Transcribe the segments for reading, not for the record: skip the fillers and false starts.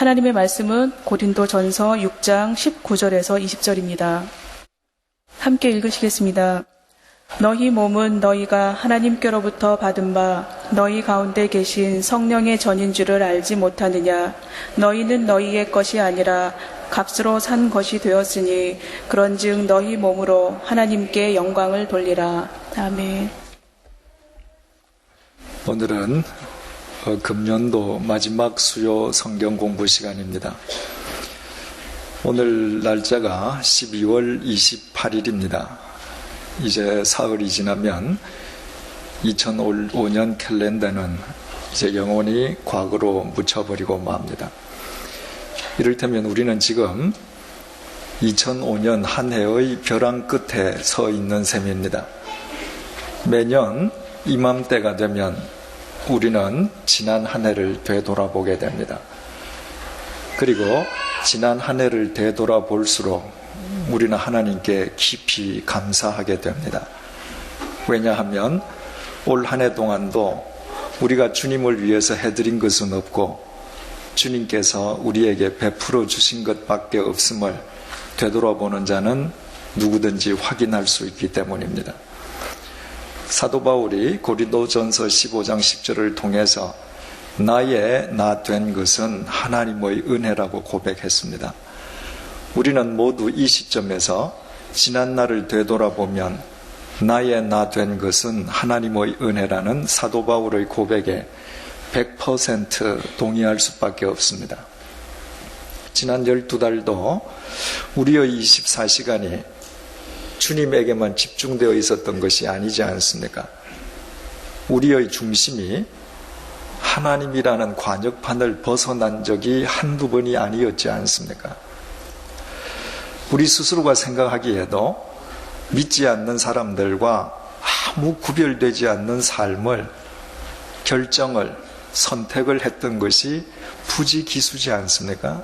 하나님의 말씀은 고린도전서 6장 19절에서 20절입니다. 함께 읽으시겠습니다. 너희 몸은 너희가 하나님께로부터 받은 바 너희 가운데 계신 성령의 전인 줄을 알지 못하느냐. 너희는 너희의 것이 아니라 값으로 산 것이 되었으니 그런즉 너희 몸으로 하나님께 영광을 돌리라. 아멘. 오늘은 금년도 마지막 수요 성경 공부 시간입니다. 오늘 날짜가 12월 28일입니다. 이제 사흘이 지나면 2005년 캘린더는 이제 영원히 과거로 묻혀버리고 맙니다. 이를테면 우리는 지금 2005년 한 해의 벼랑 끝에 서 있는 셈입니다. 매년 이맘때가 되면 우리는 지난 한 해를 되돌아보게 됩니다. 그리고 지난 한 해를 되돌아볼수록 우리는 하나님께 깊이 감사하게 됩니다. 왜냐하면 올 한 해 동안도 우리가 주님을 위해서 해드린 것은 없고 주님께서 우리에게 베풀어 주신 것밖에 없음을 되돌아보는 자는 누구든지 확인할 수 있기 때문입니다. 사도 바울이 고린도전서 15장 10절을 통해서 나의 나 된 것은 하나님의 은혜라고 고백했습니다. 우리는 모두 이 시점에서 지난 날을 되돌아보면 나의 나 된 것은 하나님의 은혜라는 사도 바울의 고백에 100% 동의할 수밖에 없습니다. 지난 12달도 우리의 24시간이 주님에게만 집중되어 있었던 것이 아니지 않습니까? 우리의 중심이 하나님이라는 관역판을 벗어난 적이 한두 번이 아니었지 않습니까? 우리 스스로가 생각하기에도 믿지 않는 사람들과 아무 구별되지 않는 삶을, 결정을, 선택을 했던 것이 부지기수지 않습니까?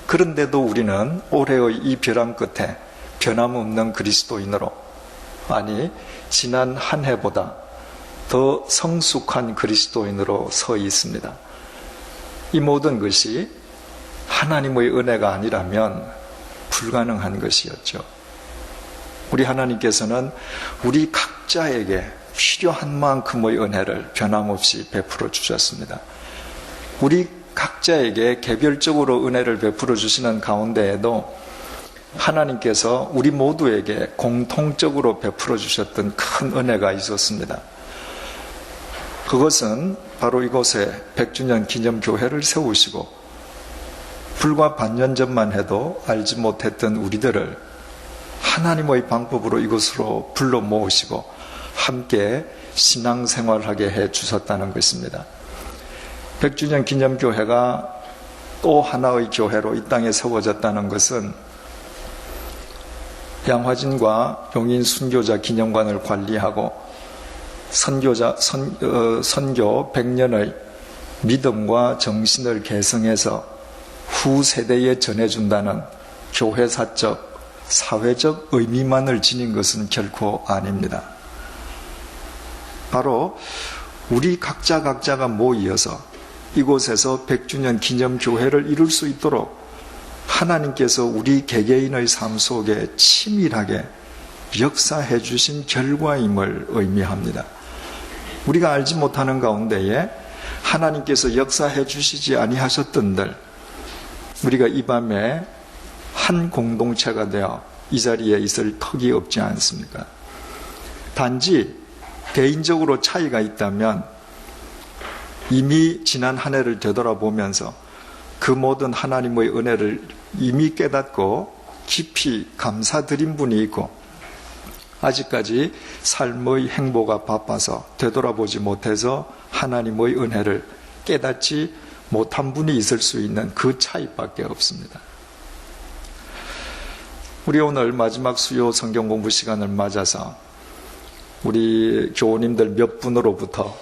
그런데도 우리는 올해의 이 벼랑 끝에 변함없는 그리스도인으로, 아니 지난 한 해보다 더 성숙한 그리스도인으로 서 있습니다. 이 모든 것이 하나님의 은혜가 아니라면 불가능한 것이었죠. 우리 하나님께서는 우리 각자에게 필요한 만큼의 은혜를 변함없이 베풀어 주셨습니다. 우리 각자에게 개별적으로 은혜를 베풀어 주시는 가운데에도 하나님께서 우리 모두에게 공통적으로 베풀어 주셨던 큰 은혜가 있었습니다. 그것은 바로 이곳에 100주년 기념교회를 세우시고 불과 반년 전만 해도 알지 못했던 우리들을 하나님의 방법으로 이곳으로 불러 모으시고 함께 신앙생활하게 해 주셨다는 것입니다. 100주년 기념교회가 또 하나의 교회로 이 땅에 세워졌다는 것은 양화진과 용인 순교자 기념관을 관리하고 선교 100년의 믿음과 정신을 계승해서 후 세대에 전해준다는 교회사적, 사회적 의미만을 지닌 것은 결코 아닙니다. 바로 우리 각자가 모이어서 이곳에서 100주년 기념교회를 이룰 수 있도록 하나님께서 우리 개개인의 삶 속에 치밀하게 역사해 주신 결과임을 의미합니다. 우리가 알지 못하는 가운데에 하나님께서 역사해 주시지 아니하셨던들, 우리가 이 밤에 한 공동체가 되어 이 자리에 있을 턱이 없지 않습니까? 단지 개인적으로 차이가 있다면 이미 지난 한 해를 되돌아보면서 그 모든 하나님의 은혜를 이미 깨닫고 깊이 감사드린 분이 있고, 아직까지 삶의 행보가 바빠서 되돌아보지 못해서 하나님의 은혜를 깨닫지 못한 분이 있을 수 있는 그 차이밖에 없습니다. 우리 오늘 마지막 수요 성경 공부 시간을 맞아서 우리 교우님들 몇 분으로부터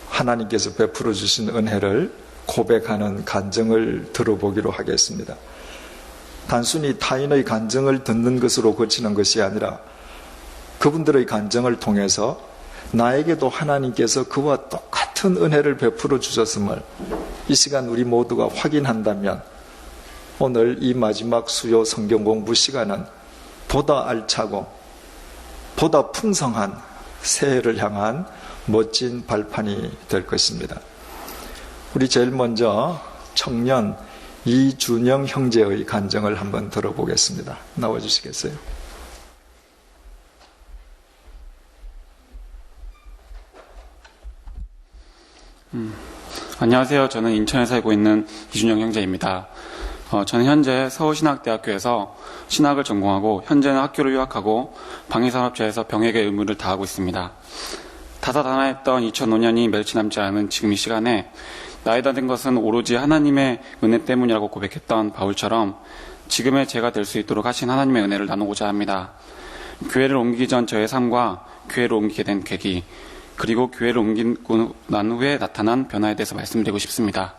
하나님께서 베풀어 주신 은혜를 고백하는 간증을 들어보기로 하겠습니다. 단순히 타인의 간증을 듣는 것으로 그치는 것이 아니라 그분들의 간증을 통해서 나에게도 하나님께서 그와 똑같은 은혜를 베풀어 주셨음을 이 시간 우리 모두가 확인한다면 오늘 이 마지막 수요 성경 공부 시간은 보다 알차고 보다 풍성한 새해를 향한 멋진 발판이 될 것입니다. 우리 제일 먼저 청년 이준영 형제의 간증을 한번 들어보겠습니다. 나와주시겠어요? 안녕하세요. 저는 인천에 살고 있는 이준영 형제입니다. 저는 현재 서울신학대학교에서 신학을 전공하고 현재는 학교를 휴학하고 방위산업체에서 병역의 의무를 다하고 있습니다. 다사다난했던 2005년이 멸치 남지 않은 지금 이 시간에 나이가 든 것은 오로지 하나님의 은혜 때문이라고 고백했던 바울처럼 지금의 제가 될 수 있도록 하신 하나님의 은혜를 나누고자 합니다. 교회를 옮기기 전 저의 삶과 교회를 옮기게 된 계기, 그리고 교회를 옮기고 난 후에 나타난 변화에 대해서 말씀드리고 싶습니다.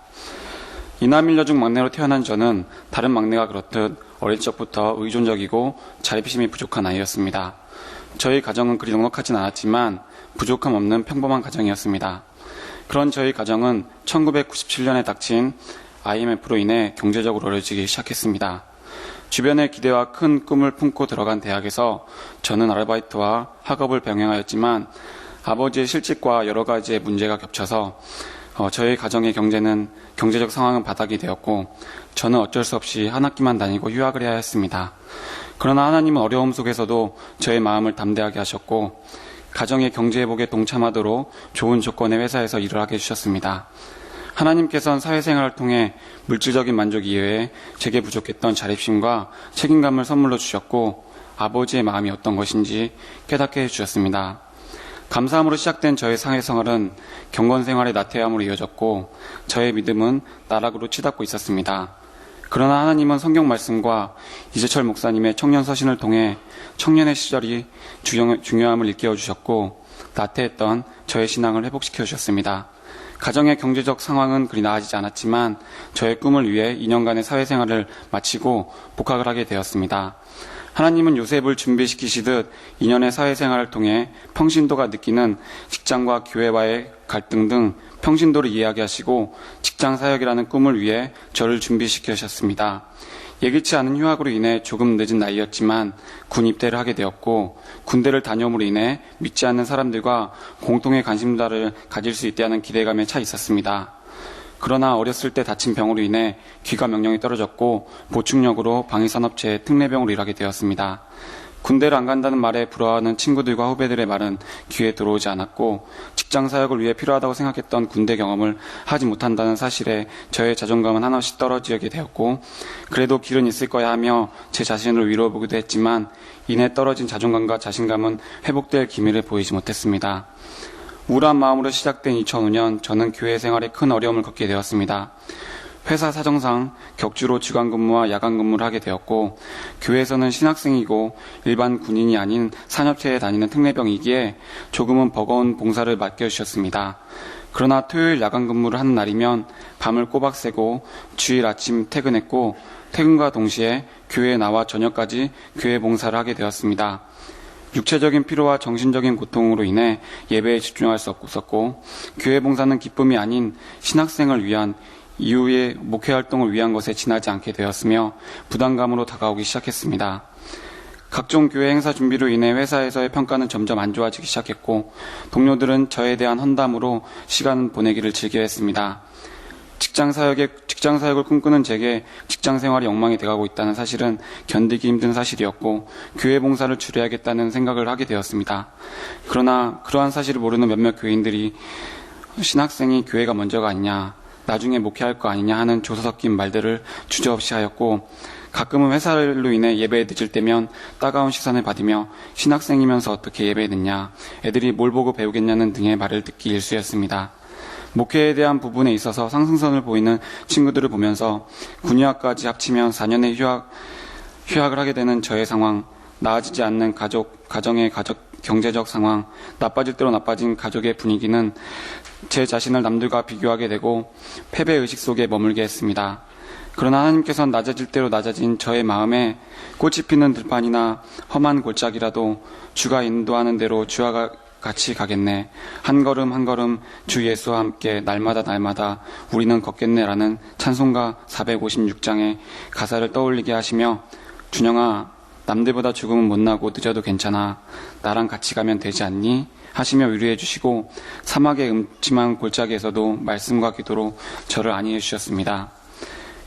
이남일녀 중 막내로 태어난 저는 다른 막내가 그렇듯 어릴 적부터 의존적이고 자립심이 부족한 아이였습니다. 저희 가정은 그리 넉넉하진 않았지만 부족함 없는 평범한 가정이었습니다. 그런 저희 가정은 1997년에 닥친 IMF로 인해 경제적으로 어려지기 시작했습니다. 주변의 기대와 큰 꿈을 품고 들어간 대학에서 저는 아르바이트와 학업을 병행하였지만 아버지의 실직과 여러 가지의 문제가 겹쳐서 저희 가정의 경제적 상황은 바닥이 되었고 저는 어쩔 수 없이 한 학기만 다니고 휴학을 해야 했습니다. 그러나 하나님은 어려움 속에서도 저의 마음을 담대하게 하셨고 가정의 경제회복에 동참하도록 좋은 조건의 회사에서 일을 하게 해주셨습니다. 하나님께서는 사회생활을 통해 물질적인 만족 이외에 제게 부족했던 자립심과 책임감을 선물로 주셨고 아버지의 마음이 어떤 것인지 깨닫게 해주셨습니다. 감사함으로 시작된 저의 사회생활은 경건생활의 나태함으로 이어졌고 저의 믿음은 나락으로 치닫고 있었습니다. 그러나 하나님은 성경 말씀과 이재철 목사님의 청년 서신을 통해 청년의 시절이 중요함을 일깨워 주셨고 나태했던 저의 신앙을 회복시켜 주셨습니다. 가정의 경제적 상황은 그리 나아지지 않았지만 저의 꿈을 위해 2년간의 사회생활을 마치고 복학을 하게 되었습니다. 하나님은 요셉을 준비시키시듯 2년의 사회생활을 통해 평신도가 느끼는 직장과 교회와의 갈등 등 평신도를 이해하게 하시고 직장사역이라는 꿈을 위해 저를 준비시키셨습니다. 예기치 않은 휴학으로 인해 조금 늦은 나이였지만 군 입대를 하게 되었고 군대를 다녀옴으로 인해 믿지 않는 사람들과 공통의 관심사를 가질 수 있다는 기대감에 차 있었습니다. 그러나 어렸을 때 다친 병으로 인해 귀가 명령이 떨어졌고 보충력으로 방위산업체의 특례병으로 일하게 되었습니다. 군대를 안 간다는 말에 불화하는 친구들과 후배들의 말은 귀에 들어오지 않았고 직장사역을 위해 필요하다고 생각했던 군대 경험을 하지 못한다는 사실에 저의 자존감은 한없이 떨어지게 되었고 그래도 길은 있을 거야 하며 제 자신을 위로해보기도 했지만 이내 떨어진 자존감과 자신감은 회복될 기미를 보이지 못했습니다. 우울한 마음으로 시작된 2005년 저는 교회 생활에 큰 어려움을 겪게 되었습니다. 회사 사정상 격주로 주간 근무와 야간 근무를 하게 되었고 교회에서는 신학생이고 일반 군인이 아닌 산업체에 다니는 특례병이기에 조금은 버거운 봉사를 맡겨주셨습니다. 그러나 토요일 야간 근무를 하는 날이면 밤을 꼬박 새고 주일 아침 퇴근했고 퇴근과 동시에 교회에 나와 저녁까지 교회 봉사를 하게 되었습니다. 육체적인 피로와 정신적인 고통으로 인해 예배에 집중할 수 없었고 교회 봉사는 기쁨이 아닌 신학생을 위한 이후의 목회활동을 위한 것에 지나지 않게 되었으며 부담감으로 다가오기 시작했습니다. 각종 교회 행사 준비로 인해 회사에서의 평가는 점점 안 좋아지기 시작했고 동료들은 저에 대한 헌담으로 시간 보내기를 즐겨했습니다. 직장사역을 꿈꾸는 제게 직장생활이 엉망이 돼가고 있다는 사실은 견디기 힘든 사실이었고 교회 봉사를 줄여야겠다는 생각을 하게 되었습니다. 그러나 그러한 사실을 모르는 몇몇 교인들이 신학생이 교회가 먼저가 아니냐, 나중에 목회할 거 아니냐 하는 조서 섞인 말들을 주저없이 하였고 가끔은 회사로 인해 예배에 늦을 때면 따가운 시선을 받으며 신학생이면서 어떻게 예배에 늦냐, 애들이 뭘 보고 배우겠냐는 등의 말을 듣기 일쑤였습니다. 목회에 대한 부분에 있어서 상승선을 보이는 친구들을 보면서 군의학까지 합치면 4년의 휴학을 하게 되는 저의 상황, 나아지지 않는 가정의 경제적 상황, 나빠질 대로 나빠진 가족의 분위기는 제 자신을 남들과 비교하게 되고 패배의식 속에 머물게 했습니다. 그러나 하나님께서는 낮아질 대로 낮아진 저의 마음에 꽃이 피는 들판이나 험한 골짜기라도 주가 인도하는 대로 주아가 같이 가겠네. 한 걸음 한 걸음 주 예수와 함께 날마다 우리는 걷겠네라는 찬송가 456장의 가사를 떠올리게 하시며, 준영아, 남들보다 죽음은 못나고 늦어도 괜찮아. 나랑 같이 가면 되지 않니? 하시며 위로해 주시고, 사막의 음침한 골짜기에서도 말씀과 기도로 저를 안위해 주셨습니다.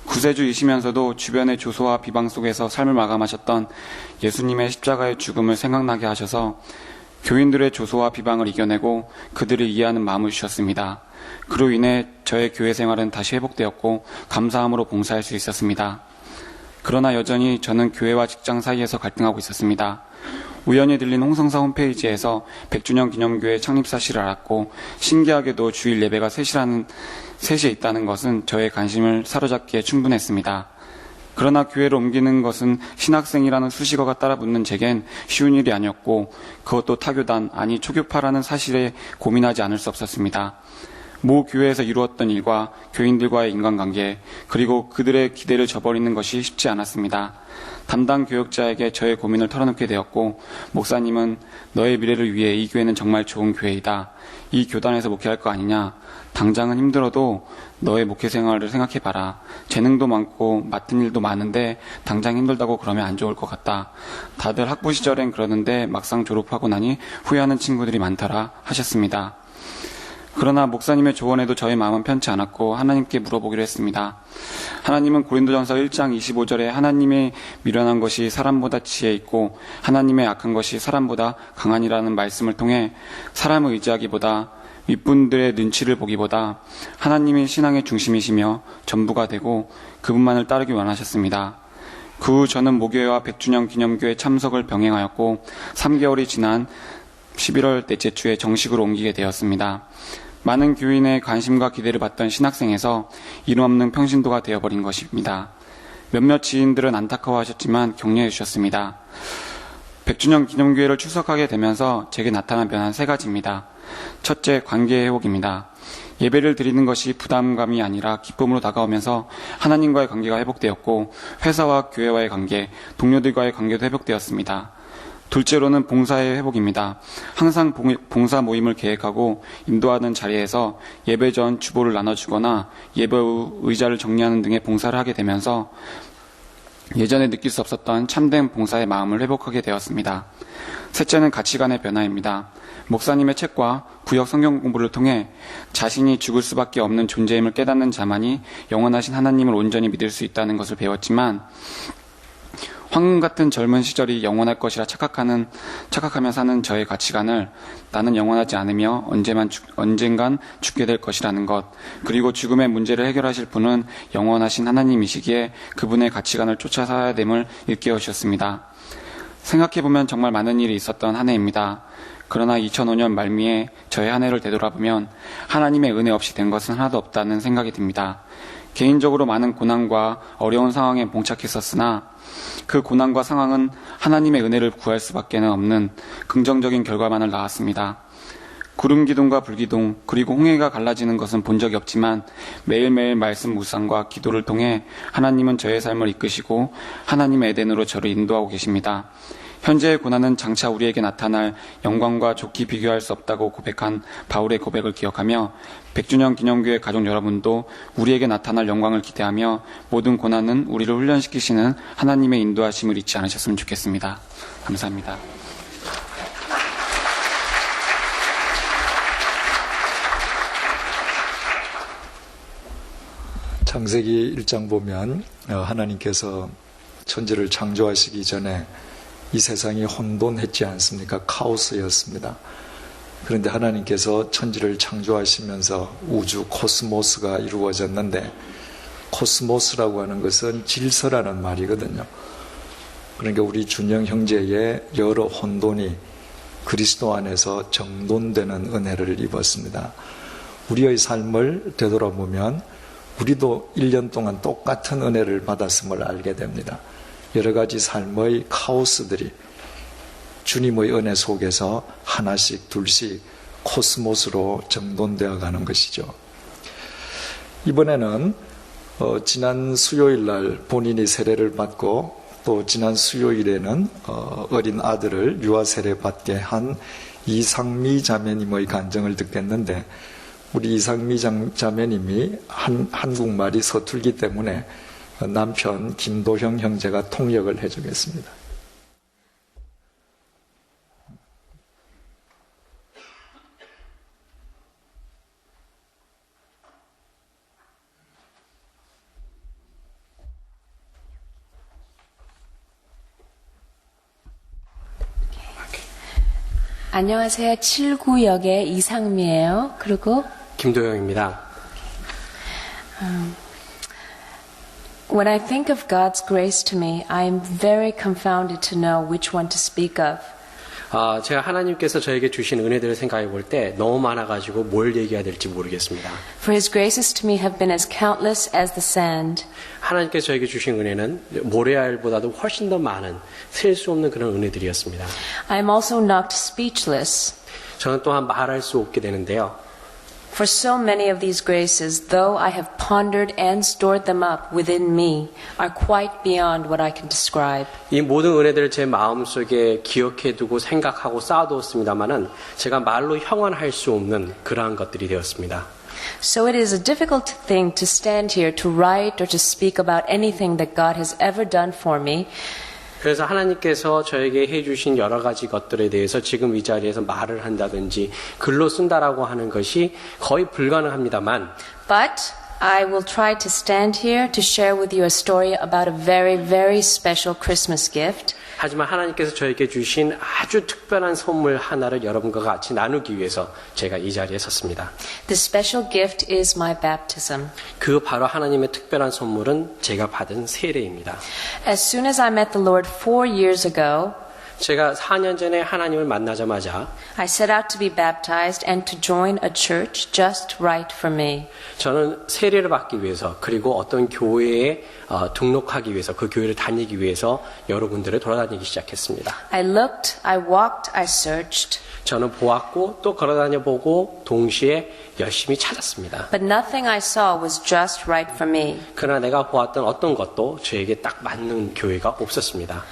구세주이시면서도 주변의 조소와 비방 속에서 삶을 마감하셨던 예수님의 십자가의 죽음을 생각나게 하셔서 교인들의 조소와 비방을 이겨내고 그들을 이해하는 마음을 주셨습니다. 그로 인해 저의 교회 생활은 다시 회복되었고 감사함으로 봉사할 수 있었습니다. 그러나 여전히 저는 교회와 직장 사이에서 갈등하고 있었습니다. 우연히 들린 홍성사 홈페이지에서 100주년 기념교회 창립 사실을 알았고, 신기하게도 주일 예배가 3시에 있다는 것은 저의 관심을 사로잡기에 충분했습니다. 그러나 교회를 옮기는 것은 신학생이라는 수식어가 따라붙는 제겐 쉬운 일이 아니었고, 그것도 타교단, 아니 초교파라는 사실에 고민하지 않을 수 없었습니다. 모 교회에서 이루었던 일과 교인들과의 인간관계, 그리고 그들의 기대를 저버리는 것이 쉽지 않았습니다. 담당 교역자에게 저의 고민을 털어놓게 되었고, 목사님은 너의 미래를 위해 이 교회는 정말 좋은 교회이다. 이 교단에서 목회할 거 아니냐. 당장은 힘들어도 너의 목회 생활을 생각해봐라. 재능도 많고 맡은 일도 많은데 당장 힘들다고 그러면 안 좋을 것 같다. 다들 학부 시절엔 그러는데 막상 졸업하고 나니 후회하는 친구들이 많더라 하셨습니다. 그러나 목사님의 조언에도 저의 마음은 편치 않았고 하나님께 물어보기로 했습니다. 하나님은 고린도전서 1장 25절에 하나님의 미련한 것이 사람보다 지혜 있고 하나님의 악한 것이 사람보다 강하니라는 말씀을 통해 사람을 의지하기보다 윗분들의 눈치를 보기보다 하나님이 신앙의 중심이시며 전부가 되고 그분만을 따르기 원하셨습니다. 그 후 저는 모교회와 100주년 기념교회 참석을 병행하였고 3개월이 지난 11월 넷째 주에 정식으로 옮기게 되었습니다. 많은 교인의 관심과 기대를 받던 신학생에서 이름 없는 평신도가 되어버린 것입니다. 몇몇 지인들은 안타까워하셨지만 격려해 주셨습니다. 100주년 기념교회를 출석하게 되면서 제게 나타난 변화는 3가지입니다. 첫째, 관계 회복입니다. 예배를 드리는 것이 부담감이 아니라 기쁨으로 다가오면서 하나님과의 관계가 회복되었고, 회사와 교회와의 관계, 동료들과의 관계도 회복되었습니다. 둘째로는 봉사의 회복입니다. 항상 봉사 모임을 계획하고 인도하는 자리에서 예배 전 주보를 나눠주거나 예배 후 의자를 정리하는 등의 봉사를 하게 되면서 예전에 느낄 수 없었던 참된 봉사의 마음을 회복하게 되었습니다. 셋째는 가치관의 변화입니다. 목사님의 책과 구역 성경 공부를 통해 자신이 죽을 수밖에 없는 존재임을 깨닫는 자만이 영원하신 하나님을 온전히 믿을 수 있다는 것을 배웠지만, 황금 같은 젊은 시절이 영원할 것이라 착각하며 사는 저의 가치관을 나는 영원하지 않으며 언젠간 죽게 될 것이라는 것, 그리고 죽음의 문제를 해결하실 분은 영원하신 하나님이시기에 그분의 가치관을 쫓아 살아야 됨을 일깨워 주셨습니다. 생각해보면 정말 많은 일이 있었던 한 해입니다. 그러나 2005년 말미에 저의 한 해를 되돌아보면 하나님의 은혜 없이 된 것은 하나도 없다는 생각이 듭니다. 개인적으로 많은 고난과 어려운 상황에 봉착했었으나 그 고난과 상황은 하나님의 은혜를 구할 수밖에 없는 긍정적인 결과만을 낳았습니다. 구름기둥과 불기둥, 그리고 홍해가 갈라지는 것은 본 적이 없지만 매일매일 말씀 묵상과 기도를 통해 하나님은 저의 삶을 이끄시고 하나님의 에덴으로 저를 인도하고 계십니다. 현재의 고난은 장차 우리에게 나타날 영광과 좋게 비교할 수 없다고 고백한 바울의 고백을 기억하며 100주년 기념교회 가족 여러분도 우리에게 나타날 영광을 기대하며 모든 고난은 우리를 훈련시키시는 하나님의 인도하심을 잊지 않으셨으면 좋겠습니다. 감사합니다. 창세기 1장 보면 하나님께서 천지를 창조하시기 전에 이 세상이 혼돈했지 않습니까? 카오스였습니다. 그런데 하나님께서 천지를 창조하시면서 우주 코스모스가 이루어졌는데, 코스모스라고 하는 것은 질서라는 말이거든요. 그러니까 우리 준영 형제의 여러 혼돈이 그리스도 안에서 정돈되는 은혜를 입었습니다. 우리의 삶을 되돌아보면 우리도 1년 동안 똑같은 은혜를 받았음을 알게 됩니다. 여러 가지 삶의 카오스들이 주님의 은혜 속에서 하나씩 둘씩 코스모스로 정돈되어 가는 것이죠. 이번에는 지난 수요일 날 본인이 세례를 받고 또 지난 수요일에는 어린 아들을 유아 세례 받게 한 이상미 자매님의 간증을 듣겠는데, 우리 이상미 자매님이 한국말이 서툴기 때문에 남편 김도형 형제가 통역을 해주겠습니다. 안녕하세요. 7구역의 이상미예요. 그리고 김도영입니다. When I think of God's grace to me, I am very confounded to know which one to speak of. 제가 하나님께서 저에게 주신 은혜들을 생각해 볼 때 너무 많아가지고 뭘 얘기해야 될지 모르겠습니다. For His graces to me have been as countless as the sand. 하나님께서 저에게 주신 은혜는 모래알보다도 훨씬 더 많은 셀 수 없는 그런 은혜들이었습니다. I am also knocked speechless. 저는 또한 말할 수 없게 되는데요. For so many of these graces, though I have pondered and stored them up within me, are quite beyond what I can describe. 이 모든 은혜들을 제 마음속에 기억해두고 생각하고 쌓아두었습니다마는 제가 말로 형언할 수 없는 그러한 것들이 되었습니다. So it is a difficult thing to stand here to write or to speak about anything that God has ever done for me. 그래서 하나님께서 저에게 해주신 여러 가지 것들에 대해서 지금 이 자리에서 말을 한다든지 글로 쓴다라고 하는 것이 거의 불가능합니다만, But I will try to stand here to share with you a story about a very, very special Christmas gift. 하지만 하나님께서 저에게 주신 아주 특별한 선물 하나를 여러분과 같이 나누기 위해서 제가 이 자리에 섰습니다. The special gift is my baptism. 그 바로 하나님의 특별한 선물은 제가 받은 세례입니다. As soon as I met the Lord 4 years ago, 제가 4년 전에 하나님을 만나자마자 I set out to be baptized and to join a church just right for me. 저는 세례를 받기 위해서, 그리고 어떤 교회에 등록하기 위해서, 그 교회를 다니기 위해서 여러 군데를 돌아다니기 시작했습니다. I looked, I walked, I searched, 저는 보았고 또 걸어다녀 보고 동시에 열심히 찾았습니다. but nothing I saw was just right for me. 그러나 내가 보았던 어떤 것도 저에게 딱 맞는 교회가 없었습니다.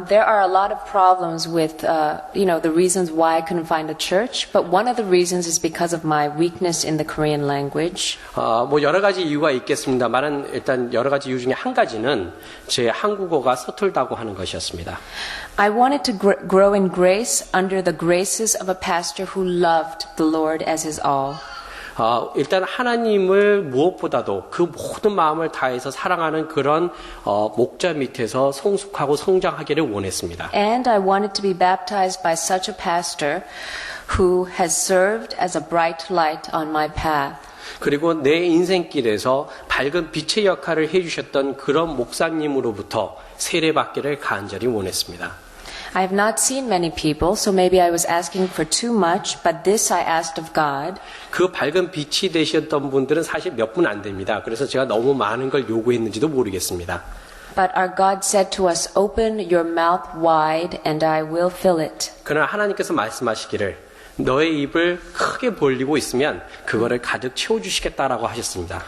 There are a lot of problems with, the reasons why I couldn't find a church, but one of the reasons is because of my weakness in the Korean language. 뭐 여러 가지 이유가 있겠습니다만은 일단 여러 가지 이유 중에 한 가지는 제 한국어가 서툴다고 하는 것이었습니다. I wanted to grow in grace under the graces of a pastor who loved the Lord as his all. 일단 하나님을 무엇보다도 그 모든 마음을 다해서 사랑하는 그런 목자 밑에서 성숙하고 성장하기를 원했습니다. And I wanted to be baptized by such a pastor who has served as a bright light on my path. 그리고 내 인생길에서 밝은 빛의 역할을 해주셨던 그런 목사님으로부터 세례받기를 간절히 원했습니다. I have not seen many people, so maybe I was asking for too much, but this I asked of God. 그 밝은 빛이 되셨던 분들은 사실 몇 분 안 됩니다. 그래서 제가 너무 많은 걸 요구했는지도 모르겠습니다. But our God said to us, open your mouth wide and I will fill it. 그러나 하나님께서 말씀하시기를 너의 입을 크게 벌리고 있으면 그거를 가득 채워주시겠다라고 하셨습니다.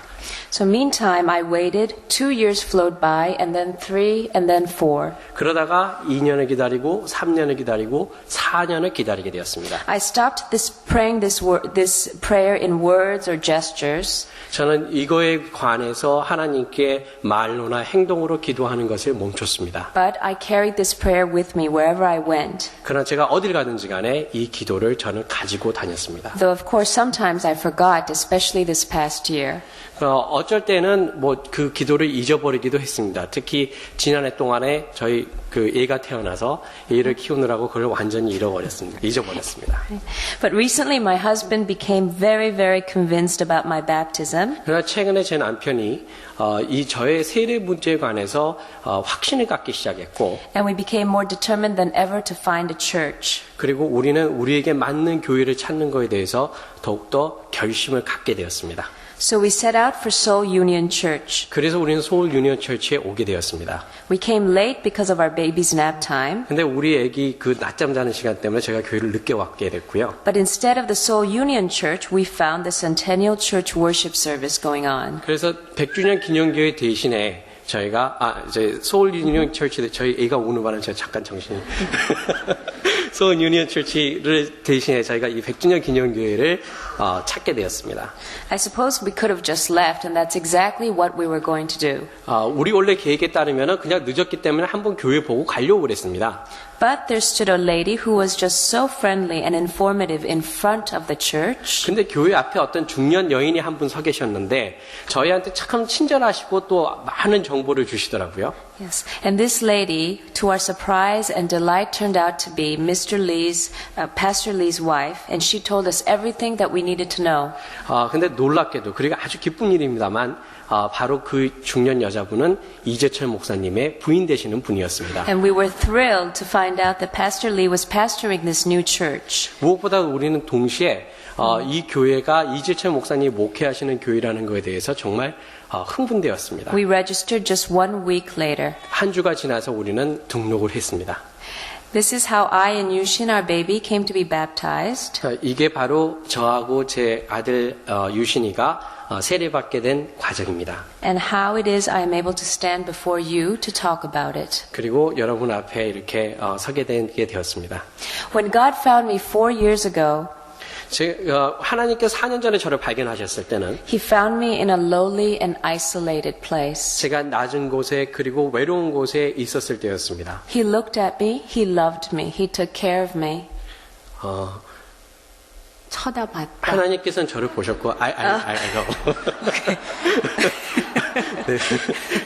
So meantime, I waited. 2 years flowed by, and then 3, and then 4. 그러다가 2년을 기다리고 3년을 기다리고 4년을 기다리게 되었습니다. I stopped praying this prayer in words or gestures. 저는 이거에 관해서 하나님께 말로나 행동으로 기도하는 것을 멈췄습니다. But I carried this prayer with me wherever I went. 그러나 제가 어딜 가든지 간에 이 기도를 저는 가지고 다녔습니다. Though of course sometimes I forgot, especially this past year. 어쩔 때는 뭐 그 기도를 잊어버리기도 했습니다. 특히 지난해 동안에 저희 그 애가 태어나서 애를 키우느라고 그걸 완전히 잊어버렸습니다. But recently my husband became very, very convinced about my baptism. 그러나 최근에 제 남편이 이 저의 세례 문제에 관해서 확신을 갖기 시작했고, And we became more determined than ever to find a church. 그리고 우리는 우리에게 맞는 교회를 찾는 것에 대해서 더욱더 결심을 갖게 되었습니다. So we set out for Seoul Union Church. 그래서 우리는 서울 유니언 처치에 오게 되었습니다. We came late because of our baby's nap time. 근데 우리 애기 그 낮잠 자는 시간 때문에 제가 교회를 늦게 왔게 됐고요. But instead of the Seoul Union Church, we found the Centennial Church worship service going on. 그래서 100주년 기념교회 대신에 저희가 이제 소울 유니언 처치 저희 애가 우는 바람에 제가 잠깐 정신이 소울 유니언 처치를 대신해 저희가 이 100주년 기념교회를 찾게 되었습니다. I suppose we could have just left, and that's exactly what we were going to do. 우리 원래 계획에 따르면은 그냥 늦었기 때문에 한번 교회 보고 가려고 그랬습니다. But there stood a lady who was just so friendly and informative in front of the church. 근데 교회 앞에 어떤 중년 여인이 한 분 서 계셨는데 저희한테 참 친절하시고 또 많은 정보를 주시더라고요. Yes, and this lady, to our surprise and delight, turned out to be Mr. Lee's, Pastor Lee's wife, and she told us everything that we needed to know. 근데 놀랍게도 그리고 아주 기쁜 일입니다만 바로 그 중년 여자분은 이재철 목사님의 부인 되시는 분이었습니다. And we were thrilled to find out that Pastor Lee was pastoring this new church. 무엇보다 우리는 동시에 이 교회가 이재철 목사님이 목회하시는 교회라는 것에 대해서 정말 흥분되었습니다. We registered just 1 week later. 한 주가 지나서 우리는 등록을 했습니다. This is how I and Yushin, our baby, came to be baptized. 이게 바로 저하고 제 아들 유신이가 세례받게 된 과정입니다. And how it is I am able to stand before you to talk about it. 그리고 여러분 앞에 이렇게 서게 되었습니다. When God found me 4 years ago, 하나님께서 4년 전에 저를 발견하셨을 때는 He found me in a lowly and isolated place. 제가 낮은 곳에 그리고 외로운 곳에 있었을 때였습니다. He looked at me, He loved me, He took care of me. 쳐다봤다. 하나님께서는 저를 보셨고, 네,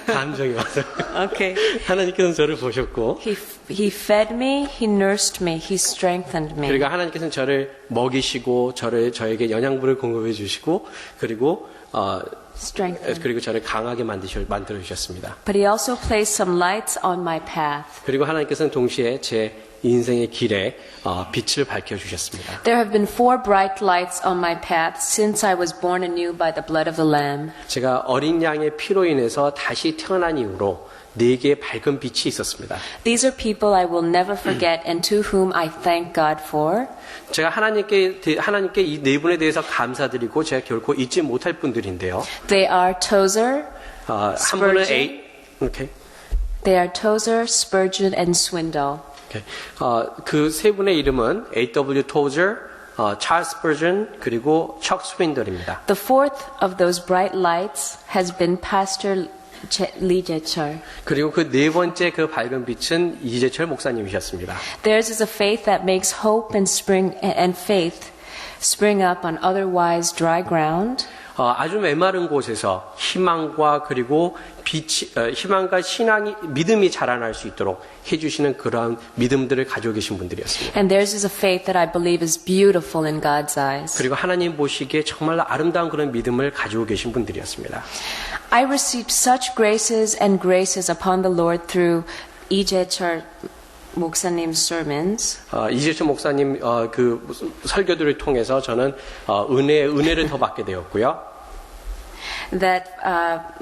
감정이 와서. Okay. 하나님께서는 저를 보셨고, He fed me, He nursed me, He strengthened me. 그리고 하나님께서는 저를 먹이시고, 저에게 영양분을 공급해 주시고, 그리고 저를 강하게 만들어 주셨습니다. But He also placed some lights on my path. 그리고 하나님께서는 동시에 제 인생의 길에 빛을 밝혀 주셨습니다. There have been 4 bright lights on my path since I was born anew by the blood of the Lamb. 제가 어린 양의 피로 인해서 다시 태어난 이후로 4개의 밝은 빛이 있었습니다. These are people I will never forget and to whom I thank God for. 제가 하나님께 이 4분에 대해서 감사드리고 제가 결코 잊지 못할 분들인데요. They are Tozer, 한 분은 Spurgeon. 이렇게. They are Tozer, Spurgeon, and Swindoll. 그 3분의 이름은 A.W. Tozer, Charles Spurgeon, 그리고 Chuck Swindoll입니다. The fourth of those bright lights has been Pastor Lee Jae-chul. 그리고 그 4번째 그 밝은 빛은 이재철 목사님이셨습니다. Theirs is a faith that makes hope and faith spring up on otherwise dry ground. 아주 메마른 곳에서 희망과 그리고 희망과 믿음이 자라날 수 있도록 해주시는 그러한 믿음들을 가지고 계신 분들이었습니다. And theirs is a faith that I believe is beautiful in God's eyes. 그리고 하나님 보시기에 정말 아름다운 그런 믿음을 가지고 계신 분들이었습니다. I received such graces and graces upon the Lord through 이 제철 목사님's sermons. 이재철 목사님 그 설교들을 통해서 저는 은혜를 더 받게 되었고요. That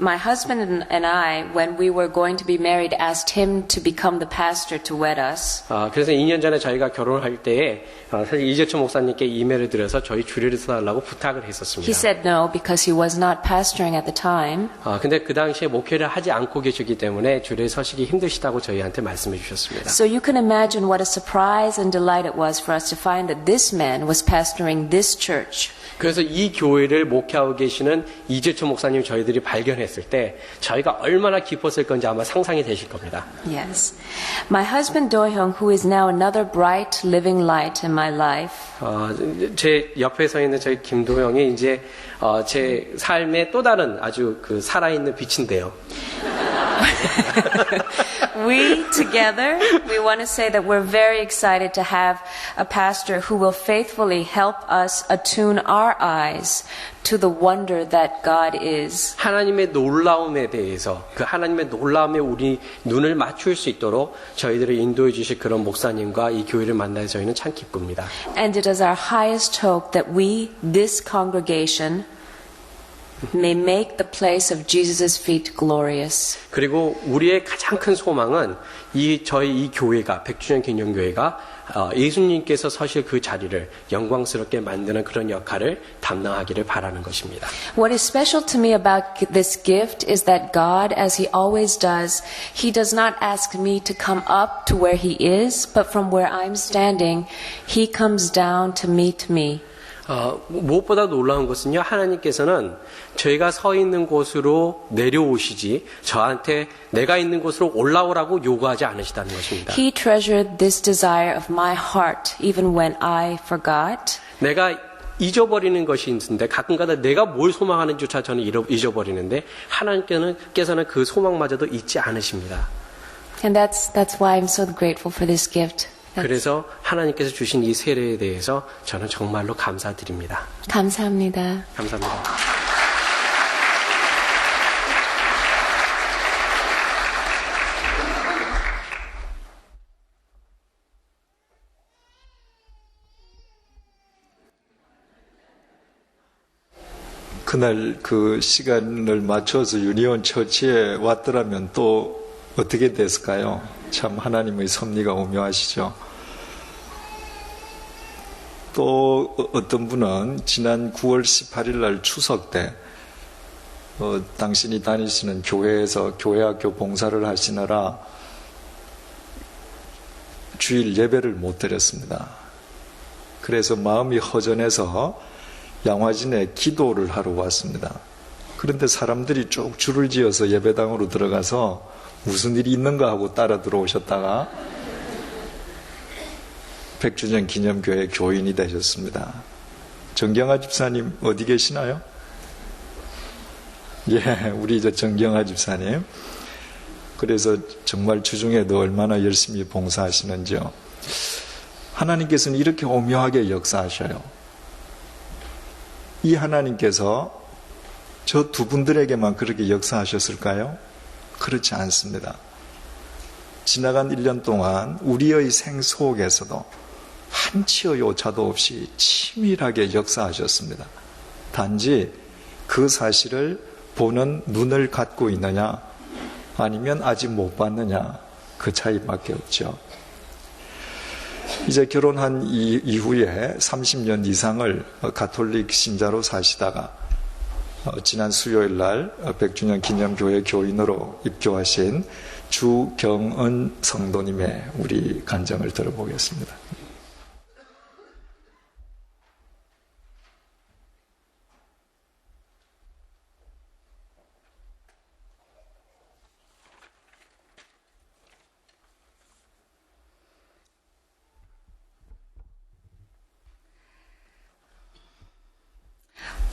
my husband and I, when we were going to be married, asked him to become the pastor to wed us. 그래서 2년 전에 저희가 결혼할 때에 사실 이재철 목사님께 이메일을 드려서 저희 주례를 써달라고 부탁을 했었습니다. He said no because he was not pastoring at the time. 근데 그 당시에 목회를 하지 않고 계시기 때문에 주례에 서시기 힘드시다고 저희한테 말씀해 주셨습니다. So you can imagine what a surprise and delight it was for us to find that this man was pastoring this church. 그래서 이 교회를 목회하고 계시는 이재철 목사님 저희들이 발견했을 때 저희가 얼마나 기뻤을 건지 아마 상상이 되실 겁니다. Yes. My husband Do-hyung, who is now another bright living light in my life. 제 옆에 서 있는 저희 김도영이 이제 제 삶의 또 다른 아주 그 살아있는 빛인데요. We together, we want to say that we're very excited to have a pastor who will faithfully help us attune our eyes to the wonder that God is. 하나님의 놀라움에 대해서 그 하나님의 놀라움에 우리 눈을 맞출 수 있도록 저희들을 인도해 주실 그런 목사님과 이 교회를 만나서 저희는 참 기쁩니다. And it is our highest hope that we, this congregation, may make the place of Jesus' feet glorious. 그리고 우리의 가장 큰 소망은 저희 이 교회가, 100주년 기념교회가 예수님께서 서실 그 자리를 영광스럽게 만드는 그런 역할을 담당하기를 바라는 것입니다. What is special to me about this gift is that God, as He always does, He does not ask me to come up to where He is, but from where I'm standing, He comes down to meet me. 무엇보다 놀라운 것은요, 하나님께서는 저희가 서 있는 곳으로 내려오시지 저한테 내가 있는 곳으로 올라오라고 요구하지 않으시다는 것입니다. He treasured this desire of my heart even when I forgot. 내가 잊어버리는 것이 있는데 가끔가다 내가 뭘 소망하는지조차 저는 잊어버리는데 하나님께서는 그 소망마저도 잊지 않으십니다. And that's why I'm so grateful for this gift. 그래서 하나님께서 주신 이 세례에 대해서 저는 정말로 감사드립니다. 감사합니다. 감사합니다. 그날 그 시간을 맞춰서 유니온 처치에 왔더라면 또 어떻게 됐을까요? 참 하나님의 섭리가 오묘하시죠. 또 어떤 분은 지난 9월 18일 날 추석 때 당신이 다니시는 교회에서 교회학교 봉사를 하시느라 주일 예배를 못 드렸습니다. 그래서 마음이 허전해서 양화진에 기도를 하러 왔습니다. 그런데 사람들이 쭉 줄을 지어서 예배당으로 들어가서 무슨 일이 있는가 하고 따라 들어오셨다가 100주년 기념교회 교인이 되셨습니다. 정경아 집사님 어디 계시나요? 예, 우리 정경아 집사님. 그래서 정말 주중에도 얼마나 열심히 봉사하시는지요. 하나님께서는 이렇게 오묘하게 역사하셔요. 이 하나님께서 저 두 분들에게만 그렇게 역사하셨을까요? 그렇지 않습니다. 지나간 1년 동안 우리의 생 속에서도 한치의 오차도 없이 치밀하게 역사하셨습니다. 단지 그 사실을 보는 눈을 갖고 있느냐 아니면 아직 못 봤느냐 그 차이밖에 없죠. 이제 결혼한 이후에 30년 이상을 가톨릭 신자로 사시다가 지난 수요일 날 100주년 기념교회 교인으로 입교하신 주경은 성도님의 우리 간증을 들어보겠습니다.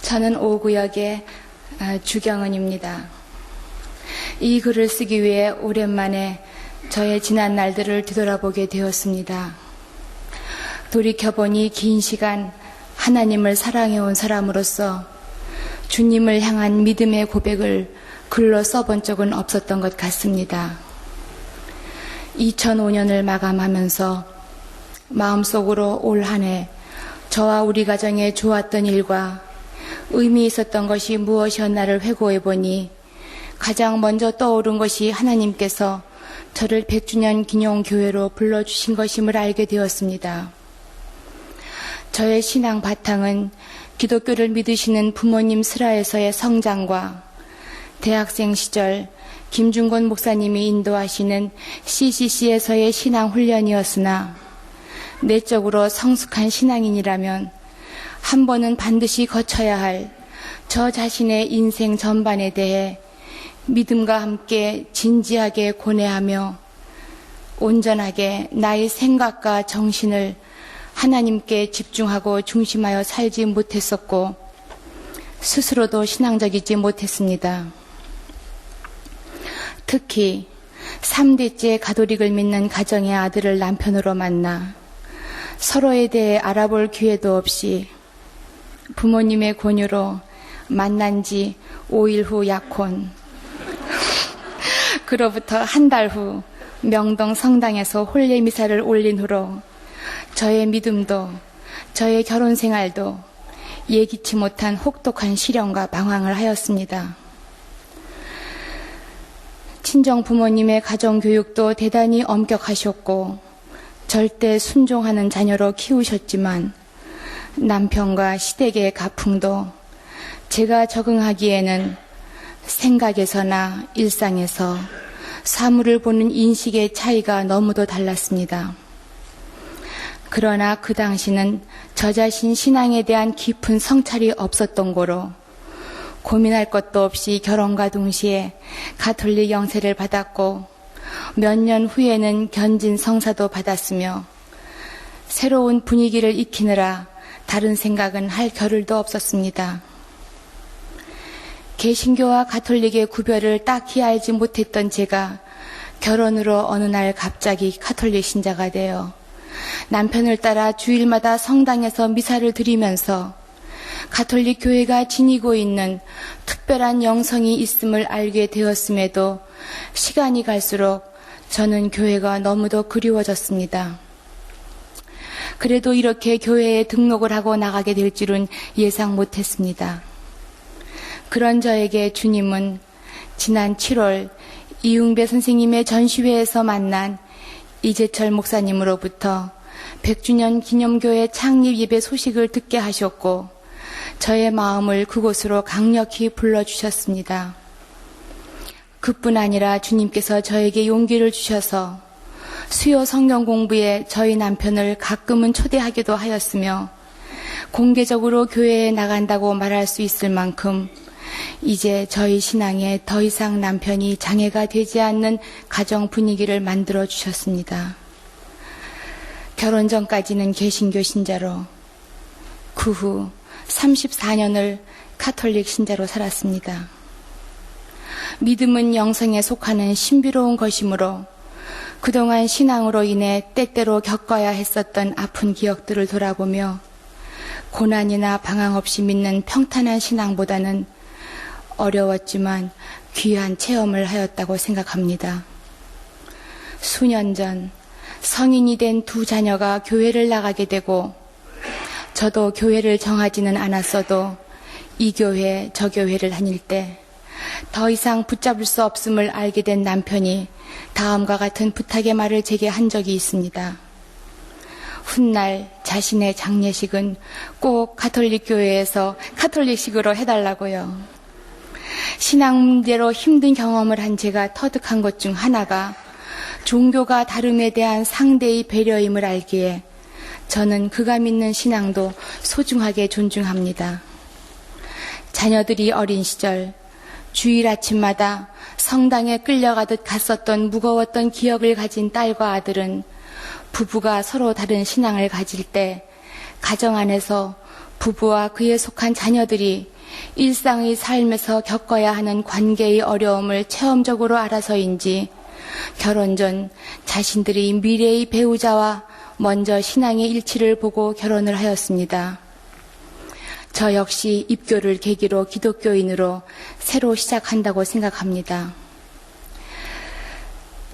저는 5구역의 주경은입니다. 이 글을 쓰기 위해 오랜만에 저의 지난 날들을 뒤돌아보게 되었습니다. 돌이켜보니 긴 시간 하나님을 사랑해온 사람으로서 주님을 향한 믿음의 고백을 글로 써본 적은 없었던 것 같습니다. 2005년을 마감하면서 마음속으로 올 한 해 저와 우리 가정에 좋았던 일과 의미 있었던 것이 무엇이었나를 회고해보니 가장 먼저 떠오른 것이 하나님께서 저를 100주년 기념교회로 불러주신 것임을 알게 되었습니다. 저의 신앙 바탕은 기독교를 믿으시는 부모님 슬하에서의 성장과 대학생 시절 김중곤 목사님이 인도하시는 CCC에서의 신앙 훈련이었으나 내적으로 성숙한 신앙인이라면 한 번은 반드시 거쳐야 할 저 자신의 인생 전반에 대해 믿음과 함께 진지하게 고뇌하며 온전하게 나의 생각과 정신을 하나님께 집중하고 중심하여 살지 못했었고 스스로도 신앙적이지 못했습니다. 특히 3대째 가톨릭을 믿는 가정의 아들을 남편으로 만나 서로에 대해 알아볼 기회도 없이 부모님의 권유로 만난 지 5일 후 약혼, 그로부터 한 달 후 명동 성당에서 혼례 미사를 올린 후로 저의 믿음도 저의 결혼 생활도 예기치 못한 혹독한 시련과 방황을 하였습니다. 친정 부모님의 가정교육도 대단히 엄격하셨고 절대 순종하는 자녀로 키우셨지만 남편과 시댁의 가풍도 제가 적응하기에는 생각에서나 일상에서 사물을 보는 인식의 차이가 너무도 달랐습니다. 그러나 그 당시는 저 자신 신앙에 대한 깊은 성찰이 없었던 고로 고민할 것도 없이 결혼과 동시에 가톨릭 영세를 받았고 몇 년 후에는 견진 성사도 받았으며 새로운 분위기를 익히느라 다른 생각은 할 겨를도 없었습니다. 개신교와 가톨릭의 구별을 딱히 알지 못했던 제가 결혼으로 어느 날 갑자기 가톨릭 신자가 되어 남편을 따라 주일마다 성당에서 미사를 드리면서 가톨릭 교회가 지니고 있는 특별한 영성이 있음을 알게 되었음에도 시간이 갈수록 저는 교회가 너무도 그리워졌습니다. 그래도 이렇게 교회에 등록을 하고 나가게 될 줄은 예상 못했습니다. 그런 저에게 주님은 지난 7월 이웅배 선생님의 전시회에서 만난 이재철 목사님으로부터 100주년 기념교회 창립 예배 소식을 듣게 하셨고 저의 마음을 그곳으로 강력히 불러주셨습니다. 그뿐 아니라 주님께서 저에게 용기를 주셔서 수요 성경 공부에 저희 남편을 가끔은 초대하기도 하였으며 공개적으로 교회에 나간다고 말할 수 있을 만큼 이제 저희 신앙에 더 이상 남편이 장애가 되지 않는 가정 분위기를 만들어 주셨습니다. 결혼 전까지는 개신교 신자로 그 후 34년을 가톨릭 신자로 살았습니다. 믿음은 영성에 속하는 신비로운 것이므로 그동안 신앙으로 인해 때때로 겪어야 했었던 아픈 기억들을 돌아보며 고난이나 방황 없이 믿는 평탄한 신앙보다는 어려웠지만 귀한 체험을 하였다고 생각합니다. 수년 전 성인이 된 두 자녀가 교회를 나가게 되고 저도 교회를 정하지는 않았어도 이 교회 저 교회를 다닐 때 더 이상 붙잡을 수 없음을 알게 된 남편이 다음과 같은 부탁의 말을 제게 한 적이 있습니다. 훗날 자신의 장례식은 꼭 가톨릭 교회에서 가톨릭식으로 해달라고요. 신앙 문제로 힘든 경험을 한 제가 터득한 것 중 하나가 종교가 다름에 대한 상대의 배려임을 알기에 저는 그가 믿는 신앙도 소중하게 존중합니다. 자녀들이 어린 시절 주일 아침마다 성당에 끌려가듯 갔었던 무거웠던 기억을 가진 딸과 아들은 부부가 서로 다른 신앙을 가질 때 가정 안에서 부부와 그에 속한 자녀들이 일상의 삶에서 겪어야 하는 관계의 어려움을 체험적으로 알아서인지 결혼 전 자신들이 미래의 배우자와 먼저 신앙의 일치를 보고 결혼을 하였습니다. 저 역시 입교를 계기로 기독교인으로 새로 시작한다고 생각합니다.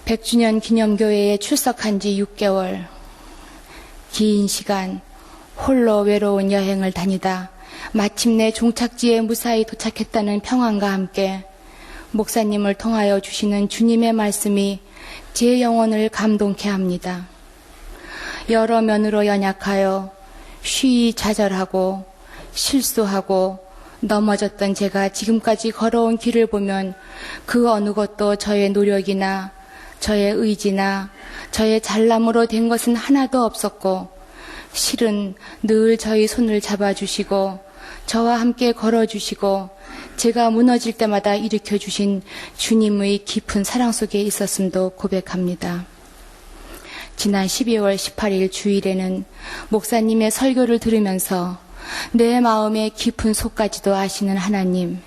100주년 기념교회에 출석한 지 6개월, 긴 시간 홀로 외로운 여행을 다니다 마침내 종착지에 무사히 도착했다는 평안과 함께 목사님을 통하여 주시는 주님의 말씀이 제 영혼을 감동케 합니다. 여러 면으로 연약하여 쉬이 좌절하고 실수하고 넘어졌던 제가 지금까지 걸어온 길을 보면 그 어느 것도 저의 노력이나 저의 의지나 저의 잘남으로 된 것은 하나도 없었고 실은 늘 저희 손을 잡아주시고 저와 함께 걸어주시고 제가 무너질 때마다 일으켜주신 주님의 깊은 사랑 속에 있었음도 고백합니다. 지난 12월 18일 주일에는 목사님의 설교를 들으면서 내 마음의 깊은 속까지도 아시는 하나님,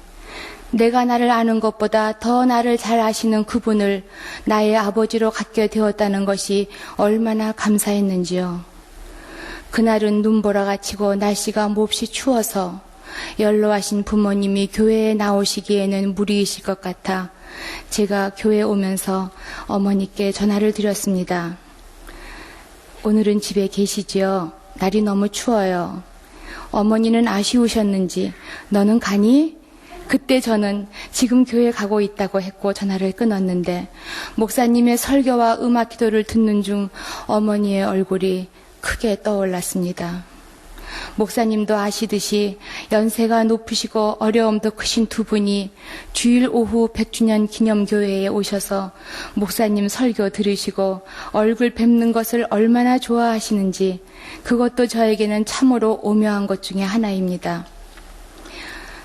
내가 나를 아는 것보다 더 나를 잘 아시는 그분을 나의 아버지로 갖게 되었다는 것이 얼마나 감사했는지요. 그날은 눈보라가 치고 날씨가 몹시 추워서 연로하신 부모님이 교회에 나오시기에는 무리이실 것 같아 제가 교회에 오면서 어머니께 전화를 드렸습니다. 오늘은 집에 계시지요? 날이 너무 추워요. 어머니는 아쉬우셨는지 너는 가니? 그때 저는 지금 교회 가고 있다고 했고 전화를 끊었는데 목사님의 설교와 음악 기도를 듣는 중 어머니의 얼굴이 크게 떠올랐습니다. 목사님도 아시듯이 연세가 높으시고 어려움도 크신 두 분이 주일 오후 100주년 기념교회에 오셔서 목사님 설교 들으시고 얼굴 뵙는 것을 얼마나 좋아하시는지 그것도 저에게는 참으로 오묘한 것 중에 하나입니다.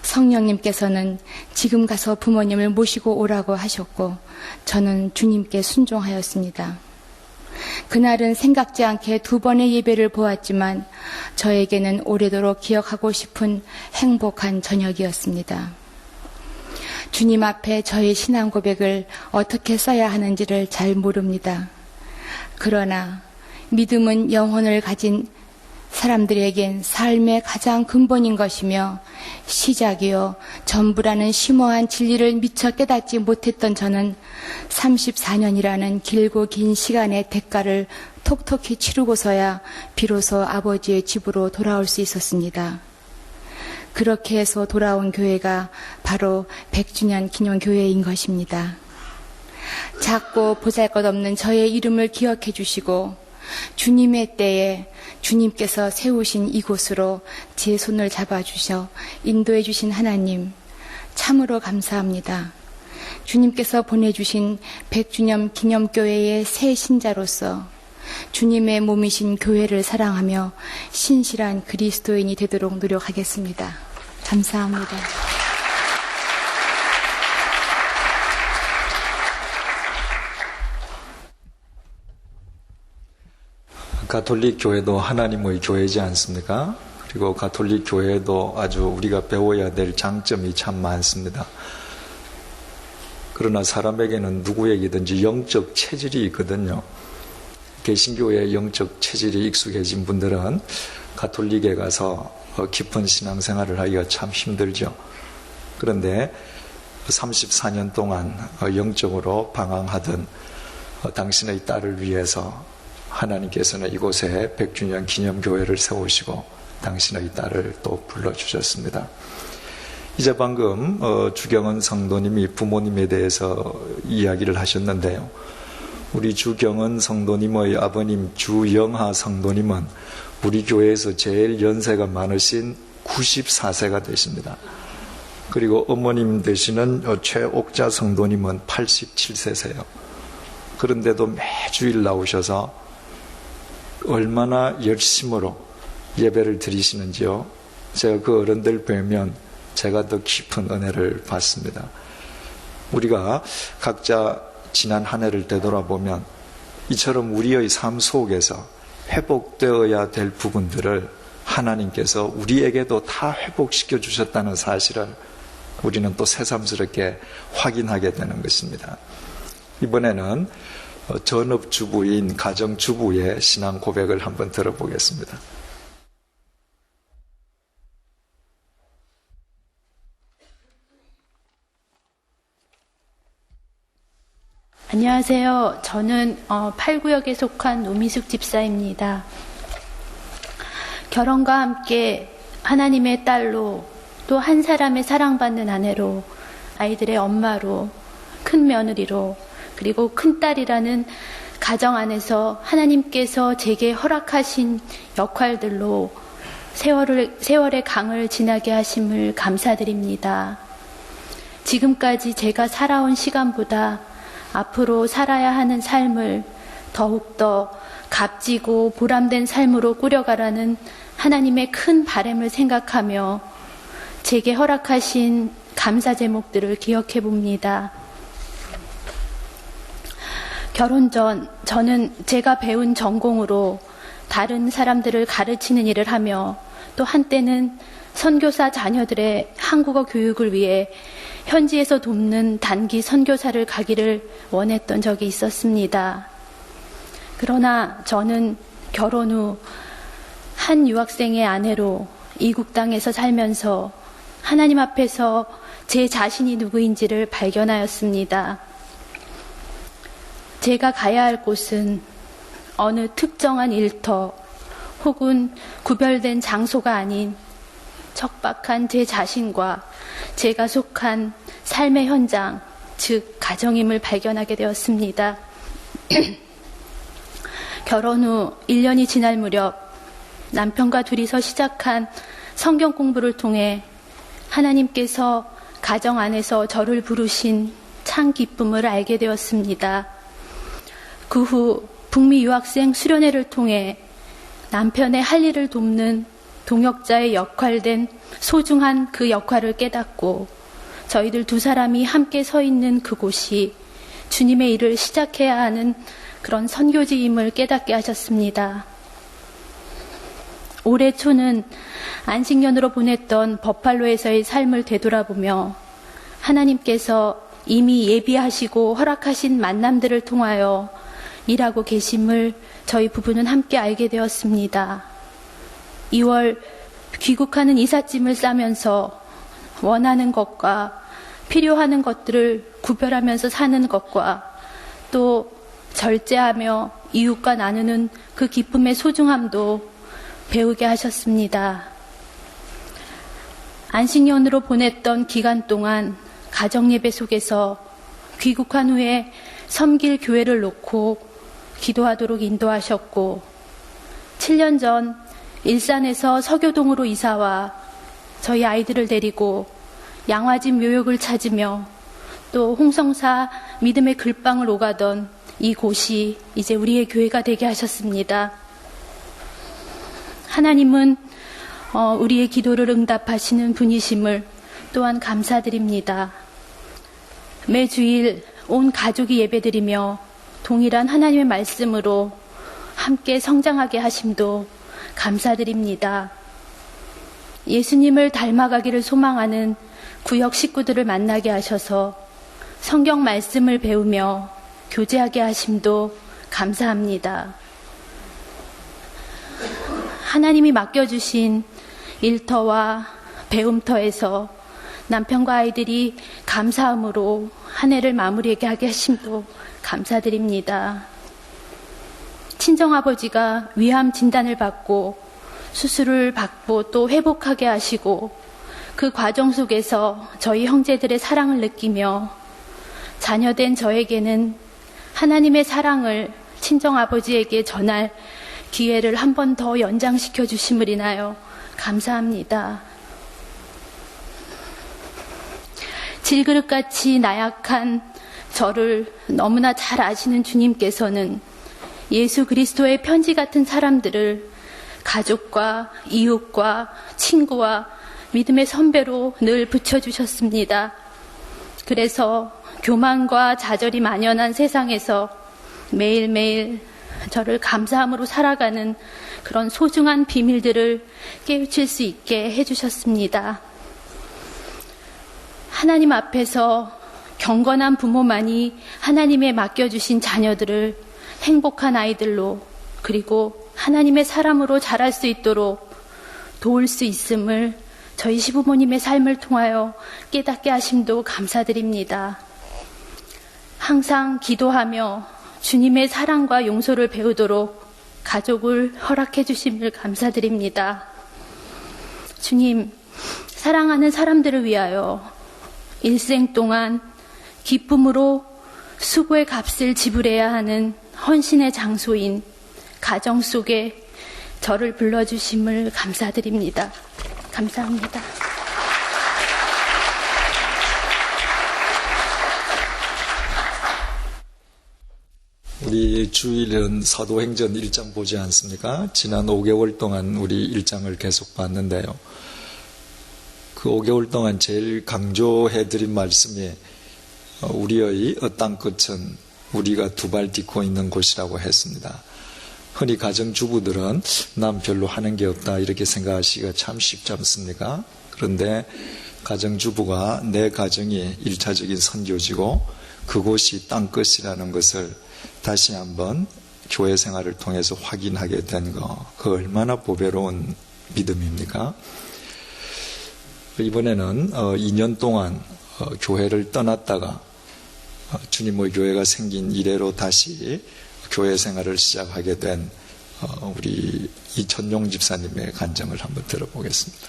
성령님께서는 지금 가서 부모님을 모시고 오라고 하셨고 저는 주님께 순종하였습니다. 그날은 생각지 않게 2번의 예배를 보았지만 저에게는 오래도록 기억하고 싶은 행복한 저녁이었습니다. 주님 앞에 저의 신앙 고백을 어떻게 써야 하는지를 잘 모릅니다. 그러나 믿음은 영혼을 가진 사람들에겐 삶의 가장 근본인 것이며 시작이요 전부라는 심오한 진리를 미처 깨닫지 못했던 저는 34년이라는 길고 긴 시간의 대가를 톡톡히 치르고서야 비로소 아버지의 집으로 돌아올 수 있었습니다. 그렇게 해서 돌아온 교회가 바로 100주년 기념교회인 것입니다. 작고 보잘것없는 저의 이름을 기억해 주시고 주님의 때에 주님께서 세우신 이곳으로 제 손을 잡아주셔 인도해 주신 하나님 참으로 감사합니다. 주님께서 보내주신 100주년 기념교회의 새 신자로서 주님의 몸이신 교회를 사랑하며 신실한 그리스도인이 되도록 노력하겠습니다. 감사합니다. 가톨릭 교회도 하나님의 교회지 않습니까? 그리고 가톨릭 교회도 아주 우리가 배워야 될 장점이 참 많습니다. 그러나 사람에게는 누구에게든지 영적 체질이 있거든요. 개신교의 영적 체질이 익숙해진 분들은 가톨릭에 가서 깊은 신앙생활을 하기가 참 힘들죠. 그런데 34년 동안 영적으로 방황하던 당신의 딸을 위해서 하나님께서는 이곳에 100주년 기념교회를 세우시고 당신의 딸을 또 불러주셨습니다. 이제 방금 주경은 성도님이 부모님에 대해서 이야기를 하셨는데요. 우리 주경은 성도님의 아버님 주영하 성도님은 우리 교회에서 제일 연세가 많으신 94세가 되십니다. 그리고 어머님 되시는 최옥자 성도님은 87세세요. 그런데도 매주일 나오셔서 얼마나 열심으로 예배를 드리시는지요. 제가 그 어른들 뵈면 제가 더 깊은 은혜를 받습니다. 우리가 각자 지난 한 해를 되돌아보면 이처럼 우리의 삶 속에서 회복되어야 될 부분들을 하나님께서 우리에게도 다 회복시켜 주셨다는 사실을 우리는 또 새삼스럽게 확인하게 되는 것입니다. 이번에는 전업주부인 가정주부의 신앙 고백을 한번 들어보겠습니다. 안녕하세요. 저는 8구역에 속한 노미숙 집사입니다. 결혼과 함께 하나님의 딸로 또 한 사람의 사랑받는 아내로 아이들의 엄마로 큰 며느리로 그리고 큰딸이라는 가정 안에서 하나님께서 제게 허락하신 역할들로 세월의 강을 지나게 하심을 감사드립니다. 지금까지 제가 살아온 시간보다 앞으로 살아야 하는 삶을 더욱더 값지고 보람된 삶으로 꾸려가라는 하나님의 큰 바람을 생각하며 제게 허락하신 감사 제목들을 기억해 봅니다. 결혼 전 저는 제가 배운 전공으로 다른 사람들을 가르치는 일을 하며 또 한때는 선교사 자녀들의 한국어 교육을 위해 현지에서 돕는 단기 선교사를 가기를 원했던 적이 있었습니다. 그러나 저는 결혼 후 한 유학생의 아내로 이국 땅에서 살면서 하나님 앞에서 제 자신이 누구인지를 발견하였습니다. 제가 가야 할 곳은 어느 특정한 일터 혹은 구별된 장소가 아닌 척박한 제 자신과 제가 속한 삶의 현장, 즉 가정임을 발견하게 되었습니다. 결혼 후 1년이 지날 무렵 남편과 둘이서 시작한 성경 공부를 통해 하나님께서 가정 안에서 저를 부르신 참 기쁨을 알게 되었습니다. 그 후 북미 유학생 수련회를 통해 남편의 할 일을 돕는 동역자의 역할된 소중한 그 역할을 깨닫고 저희들 두 사람이 함께 서 있는 그곳이 주님의 일을 시작해야 하는 그런 선교지임을 깨닫게 하셨습니다. 올해 초는 안식년으로 보냈던 버팔로에서의 삶을 되돌아보며 하나님께서 이미 예비하시고 허락하신 만남들을 통하여 일하고 계심을 저희 부부는 함께 알게 되었습니다. 2월 귀국하는 이삿짐을 싸면서 원하는 것과 필요하는 것들을 구별하면서 사는 것과 또 절제하며 이웃과 나누는 그 기쁨의 소중함도 배우게 하셨습니다. 안식년으로 보냈던 기간 동안 가정예배 속에서 귀국한 후에 섬길 교회를 놓고 기도하도록 인도하셨고 7년 전 일산에서 서교동으로 이사와 저희 아이들을 데리고 양화진 묘역을 찾으며 또 홍성사 믿음의 글방을 오가던 이곳이 이제 우리의 교회가 되게 하셨습니다. 하나님은 우리의 기도를 응답하시는 분이심을 또한 감사드립니다. 매주일 온 가족이 예배드리며 동일한 하나님의 말씀으로 함께 성장하게 하심도 감사드립니다. 예수님을 닮아가기를 소망하는 구역 식구들을 만나게 하셔서 성경 말씀을 배우며 교제하게 하심도 감사합니다. 하나님이 맡겨주신 일터와 배움터에서 남편과 아이들이 감사함으로 한 해를 마무리하게 하심도 감사드립니다. 친정아버지가 위암 진단을 받고 수술을 받고 또 회복하게 하시고 그 과정 속에서 저희 형제들의 사랑을 느끼며 자녀된 저에게는 하나님의 사랑을 친정아버지에게 전할 기회를 한 번 더 연장시켜 주심을 인하여 감사합니다. 질그릇같이 나약한 저를 너무나 잘 아시는 주님께서는 예수 그리스도의 편지 같은 사람들을 가족과 이웃과 친구와 믿음의 선배로 늘 붙여주셨습니다. 그래서 교만과 좌절이 만연한 세상에서 매일매일 저를 감사함으로 살아가는 그런 소중한 비밀들을 깨우칠 수 있게 해주셨습니다. 하나님 앞에서 경건한 부모만이 하나님의 맡겨주신 자녀들을 행복한 아이들로 그리고 하나님의 사람으로 자랄 수 있도록 도울 수 있음을 저희 시부모님의 삶을 통하여 깨닫게 하심도 감사드립니다. 항상 기도하며 주님의 사랑과 용서를 배우도록 가족을 허락해 주심을 감사드립니다. 주님, 사랑하는 사람들을 위하여 일생 동안 기쁨으로 수고의 값을 지불해야 하는 헌신의 장소인 가정 속에 저를 불러주심을 감사드립니다. 감사합니다. 우리 주일은 사도행전 1장 보지 않습니까? 지난 5개월 동안 우리 1장을 계속 봤는데요. 그 5개월 동안 제일 강조해드린 말씀이 우리의 땅 끝은 우리가 두 발 딛고 있는 곳이라고 했습니다. 흔히 가정주부들은 난 별로 하는 게 없다 이렇게 생각하시기가 참 쉽지 않습니까? 그런데 가정주부가 내 가정이 1차적인 선교지고 그곳이 땅끝이라는 것을 다시 한번 교회 생활을 통해서 확인하게 된 거, 그 얼마나 보배로운 믿음입니까? 이번에는 2년 동안 교회를 떠났다가 주님의 교회가 생긴 이래로 다시 교회 생활을 시작하게 된 우리 이천용 집사님의 간증을 한번 들어보겠습니다.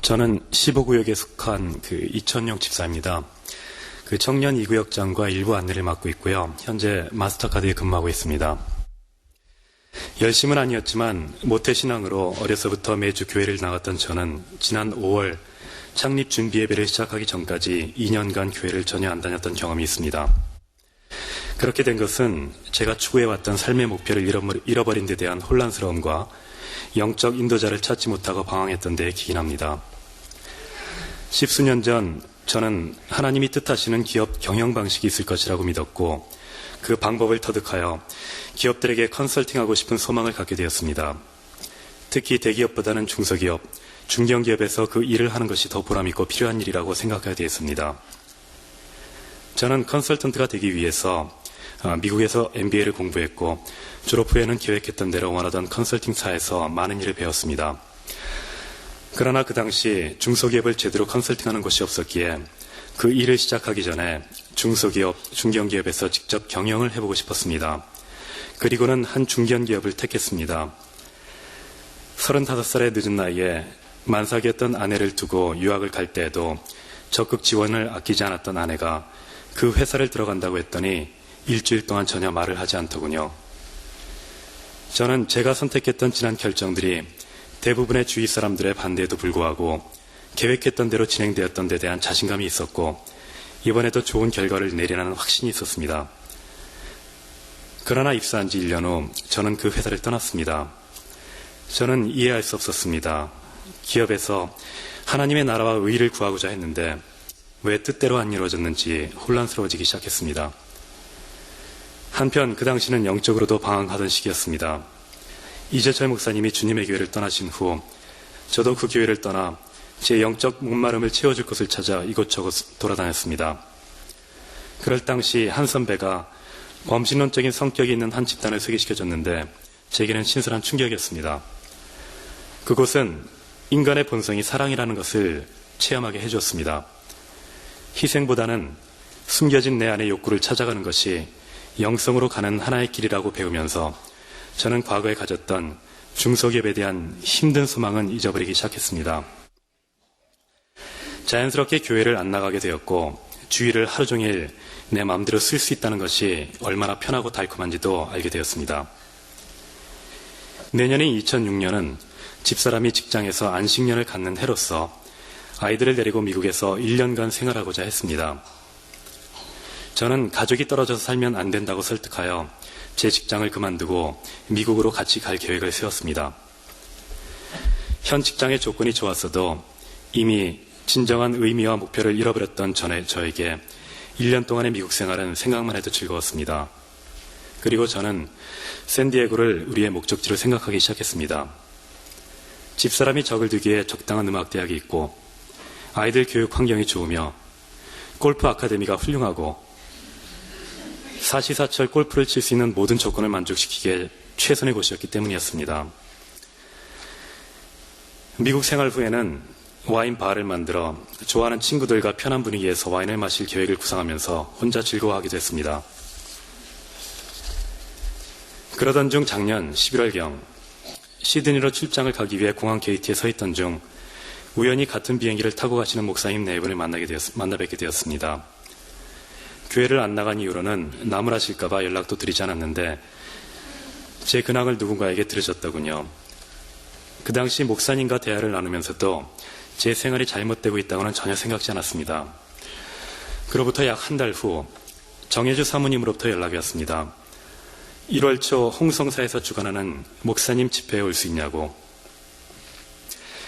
저는 15구역에 속한 이천용 집사입니다. 청년 2구역장과 일부 안내를 맡고 있고요. 현재 마스터카드에 근무하고 있습니다. 열심은 아니었지만 모태신앙으로 어려서부터 매주 교회를 나갔던 저는 지난 5월 창립 준비 예배를 시작하기 전까지 2년간 교회를 전혀 안 다녔던 경험이 있습니다. 그렇게 된 것은 제가 추구해왔던 삶의 목표를 잃어버린 데 대한 혼란스러움과 영적 인도자를 찾지 못하고 방황했던 데에 기인합니다. 10수년 전 저는 하나님이 뜻하시는 기업 경영 방식이 있을 것이라고 믿었고 그 방법을 터득하여 기업들에게 컨설팅하고 싶은 소망을 갖게 되었습니다. 특히 대기업보다는 중소기업, 중견기업에서 그 일을 하는 것이 더 보람있고 필요한 일이라고 생각하게 되었습니다. 저는 컨설턴트가 되기 위해서 미국에서 MBA를 공부했고 졸업 후에는 계획했던 대로 원하던 컨설팅사에서 많은 일을 배웠습니다. 그러나 그 당시 중소기업을 제대로 컨설팅하는 곳이 없었기에 그 일을 시작하기 전에 중소기업, 중견기업에서 직접 경영을 해보고 싶었습니다. 그리고는 한 중견기업을 택했습니다. 35살의 늦은 나이에 만삭이었던 아내를 두고 유학을 갈 때에도 적극 지원을 아끼지 않았던 아내가 그 회사를 들어간다고 했더니 일주일 동안 전혀 말을 하지 않더군요. 저는 제가 선택했던 지난 결정들이 대부분의 주위 사람들의 반대에도 불구하고 계획했던 대로 진행되었던 데 대한 자신감이 있었고 이번에도 좋은 결과를 내리라는 확신이 있었습니다. 그러나 입사한 지 1년 후 저는 그 회사를 떠났습니다. 저는 이해할 수 없었습니다. 기업에서 하나님의 나라와 의의를 구하고자 했는데 왜 뜻대로 안 이루어졌는지 혼란스러워지기 시작했습니다. 한편 그 당시는 영적으로도 방황하던 시기였습니다. 이재철 목사님이 주님의 교회를 떠나신 후 저도 그 교회를 떠나 제 영적 목마름을 채워줄 것을 찾아 이곳저곳 돌아다녔습니다. 그럴 당시 한 선배가 범신론적인 성격이 있는 한 집단을 소개시켜줬는데 제게는 신선한 충격이었습니다. 그곳은 인간의 본성이 사랑이라는 것을 체험하게 해주었습니다. 희생보다는 숨겨진 내 안의 욕구를 찾아가는 것이 영성으로 가는 하나의 길이라고 배우면서 저는 과거에 가졌던 중소기업에 대한 힘든 소망은 잊어버리기 시작했습니다. 자연스럽게 교회를 안 나가게 되었고 주일을 하루 종일 내 마음대로 쓸 수 있다는 것이 얼마나 편하고 달콤한지도 알게 되었습니다. 내년인 2006년은 집사람이 직장에서 안식년을 갖는 해로서 아이들을 데리고 미국에서 1년간 생활하고자 했습니다. 저는 가족이 떨어져서 살면 안 된다고 설득하여 제 직장을 그만두고 미국으로 같이 갈 계획을 세웠습니다. 현 직장의 조건이 좋았어도 이미 진정한 의미와 목표를 잃어버렸던 저에게 1년 동안의 미국 생활은 생각만 해도 즐거웠습니다. 그리고 저는 샌디에고를 우리의 목적지로 생각하기 시작했습니다. 집사람이 적을 두기에 적당한 음악대학이 있고 아이들 교육 환경이 좋으며 골프 아카데미가 훌륭하고 사시사철 골프를 칠 수 있는 모든 조건을 만족시키기에 최선의 곳이었기 때문이었습니다. 미국 생활 후에는 와인 바를 만들어 좋아하는 친구들과 편한 분위기에서 와인을 마실 계획을 구상하면서 혼자 즐거워하기도 했습니다. 그러던 중 작년 11월경 시드니로 출장을 가기 위해 공항 게이트에 서 있던 중 우연히 같은 비행기를 타고 가시는 목사님 네 분을 만나 뵙게 되었습니다. 교회를 안 나간 이후로는 나무라실까봐 연락도 드리지 않았는데 제 근황을 누군가에게 들으셨더군요. 그 당시 목사님과 대화를 나누면서도 제 생활이 잘못되고 있다고는 전혀 생각지 않았습니다. 그로부터 약 한 달 후 정혜주 사모님으로부터 연락이 왔습니다. 1월 초 홍성사에서 주관하는 목사님 집회에 올 수 있냐고.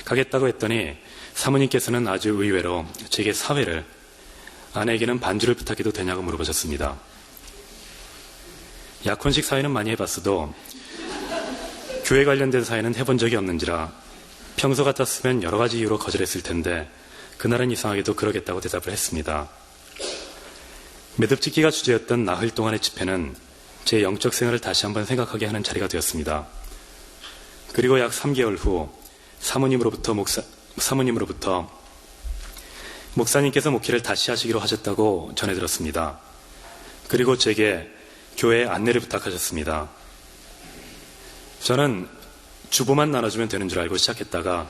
가겠다고 했더니 사모님께서는 아주 의외로 제게 사회를, 아내에게는 반주를 부탁해도 되냐고 물어보셨습니다. 약혼식 사회는 많이 해봤어도 교회 관련된 사회는 해본 적이 없는지라 평소 같았으면 여러 가지 이유로 거절했을 텐데 그날은 이상하게도 그러겠다고 대답을 했습니다. 매듭짓기가 주제였던 나흘 동안의 집회는 제 영적 생활을 다시 한번 생각하게 하는 자리가 되었습니다. 그리고 약 3개월 후 사모님으로부터 목사님께서 목회를 다시 하시기로 하셨다고 전해 들었습니다. 그리고 제게 교회에 안내를 부탁하셨습니다. 저는 주보만 나눠주면 되는 줄 알고 시작했다가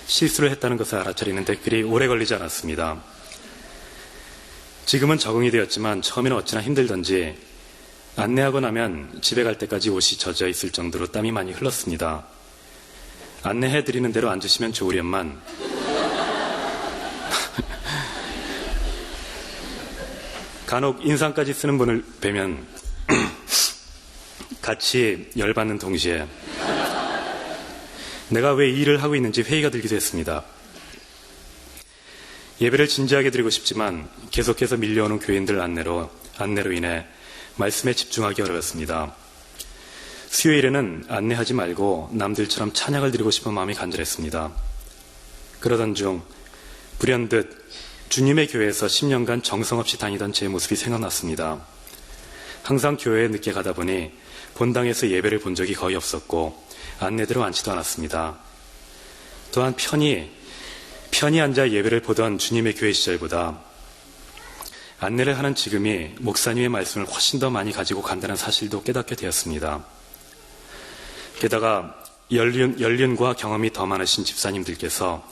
실수를 했다는 것을 알아차리는데 그리 오래 걸리지 않았습니다. 지금은 적응이 되었지만 처음에는 어찌나 힘들던지 안내하고 나면 집에 갈 때까지 옷이 젖어 있을 정도로 땀이 많이 흘렀습니다. 안내해드리는 대로 앉으시면 좋으련만 간혹 인상까지 쓰는 분을 뵈면 같이 열받는 동시에 내가 왜 이 일을 하고 있는지 회의가 들기도 했습니다. 예배를 진지하게 드리고 싶지만 계속해서 밀려오는 교인들 안내로 인해 말씀에 집중하기 어려웠습니다. 수요일에는 안내하지 말고 남들처럼 찬양을 드리고 싶은 마음이 간절했습니다. 그러던 중 불현듯 주님의 교회에서 10년간 정성없이 다니던 제 모습이 생각났습니다. 항상 교회에 늦게 가다 보니 본당에서 예배를 본 적이 거의 없었고 안내대로 앉지도 않았습니다. 또한 편히 앉아 예배를 보던 주님의 교회 시절보다 안내를 하는 지금이 목사님의 말씀을 훨씬 더 많이 가지고 간다는 사실도 깨닫게 되었습니다. 게다가 연륜과 경험이 더 많으신 집사님들께서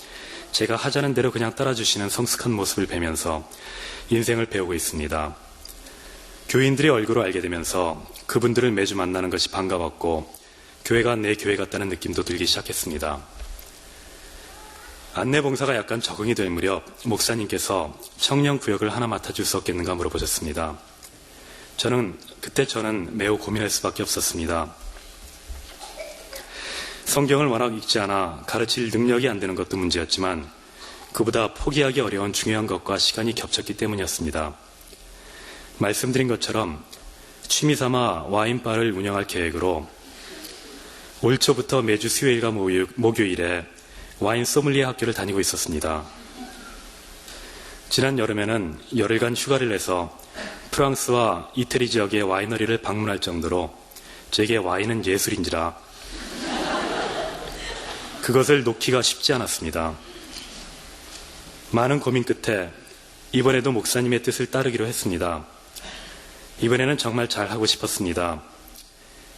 제가 하자는 대로 그냥 따라주시는 성숙한 모습을 뵈면서 인생을 배우고 있습니다. 교인들의 얼굴을 알게 되면서 그분들을 매주 만나는 것이 반가웠고 교회가 내 교회 같다는 느낌도 들기 시작했습니다. 안내 봉사가 약간 적응이 될 무렵 목사님께서 청년 구역을 하나 맡아줄 수 없겠는가 물어보셨습니다. 그때 저는 매우 고민할 수밖에 없었습니다. 성경을 워낙 읽지 않아 가르칠 능력이 안 되는 것도 문제였지만 그보다 포기하기 어려운 중요한 것과 시간이 겹쳤기 때문이었습니다. 말씀드린 것처럼 취미삼아 와인바를 운영할 계획으로 올 초부터 매주 수요일과 목요일에 와인 소믈리에 학교를 다니고 있었습니다. 지난 여름에는 열흘간 휴가를 내서 프랑스와 이태리 지역의 와이너리를 방문할 정도로 제게 와인은 예술인지라 그것을 놓기가 쉽지 않았습니다. 많은 고민 끝에 이번에도 목사님의 뜻을 따르기로 했습니다. 이번에는 정말 잘하고 싶었습니다.